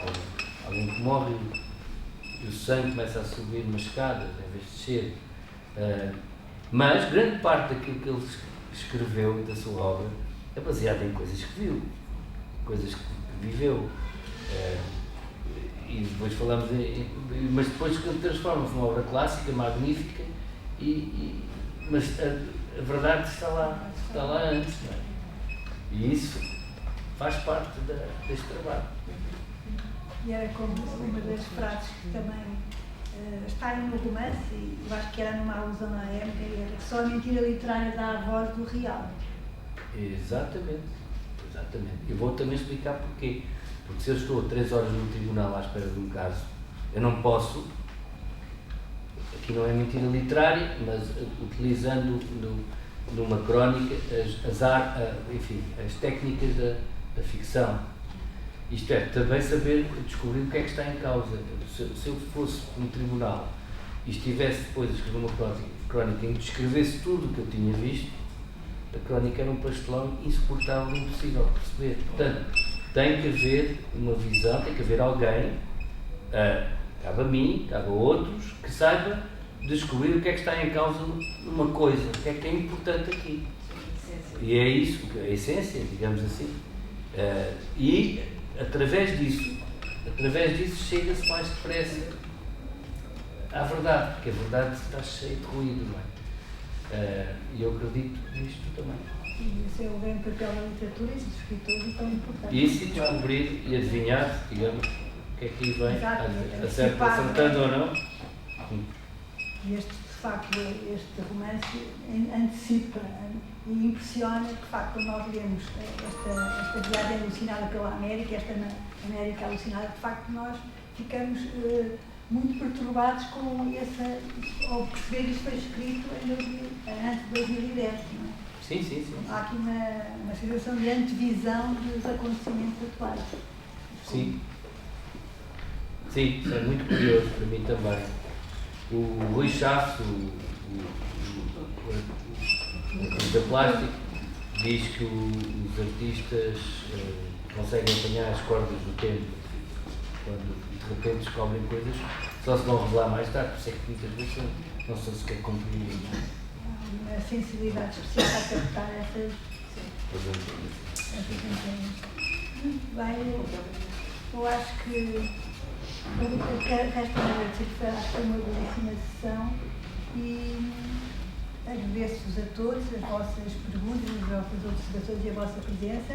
[SPEAKER 1] alguém que morre e o sangue começa a subir umas escadas em vez de descer. Mas grande parte daquilo que ele escreveu da sua obra é baseada em coisas que viu, coisas que viveu. E depois falamos, mas depois transforma-se numa obra clássica, magnífica, mas a verdade está lá antes, não é? E isso faz parte deste trabalho.
[SPEAKER 2] E era como uma das frases que também está no romance, e eu acho que era numa alusão à época, era que só a mentira literária dá a voz do real.
[SPEAKER 1] Exatamente. Eu vou também explicar porquê. Porque se eu estou 3 horas no tribunal à espera de um caso, eu não posso, aqui não é mentira literária, mas utilizando numa crónica as técnicas da ficção. Isto é, também saber descobrir o que é que está em causa. Se eu fosse um tribunal e estivesse depois a escrever uma crónica em que descrevesse tudo o que eu tinha visto, a crónica era um pastelão insuportável e impossível de perceber. Portanto, tem que haver uma visão, tem que haver alguém, cabe a mim, cabe a outros, que saiba descobrir o que é que está em causa numa coisa, o que é importante aqui. E é isso, a essência, digamos assim. E através disso chega-se mais depressa à verdade, porque a verdade está cheia de ruído, não é? E eu acredito nisto também.
[SPEAKER 2] E esse é o grande papel da literatura e dos escritores e tão importante.
[SPEAKER 1] Isso e descobrir e adivinhar, digamos, o que é que aí vem,
[SPEAKER 2] Exato,
[SPEAKER 1] acertando ou não.
[SPEAKER 2] E este, de facto, este romance antecipa e impressiona, de facto, quando nós lemos esta viagem alucinada pela América, esta América alucinada, de facto, nós ficamos muito perturbados com ao perceber que isto foi escrito antes de 2010, não é?
[SPEAKER 1] Sim, sim, sim.
[SPEAKER 2] Há aqui uma situação de antevisão dos acontecimentos atuais.
[SPEAKER 1] Sim. Sim, isso é muito curioso para mim também. O Rui Chaves, o da Plástico, diz que os artistas conseguem apanhar as cordas do tempo quando de repente descobrem coisas, só se vão revelar mais tarde, por isso é que muitas vezes não se quer cumprir.
[SPEAKER 2] Uma sensibilidade especial para captar essas entranhas. Muito bem, eu acho que resta-me agradecer, acho que foi uma belíssima sessão e agradeço-vos a todos as vossas perguntas, as vossas observações e a vossa presença.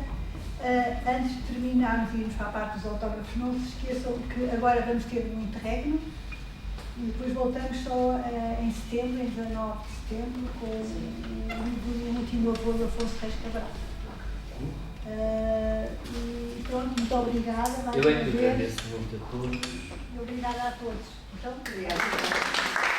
[SPEAKER 2] Antes de terminarmos e irmos para a parte dos autógrafos, não se esqueçam que agora vamos ter um interregno e depois voltamos só em setembro, em 19 de setembro, com o último avô do Afonso Reis Cabral. E pronto, muito obrigada.
[SPEAKER 1] Eu é que agradeço muito a todos.
[SPEAKER 2] Obrigada a todos. Muito obrigada.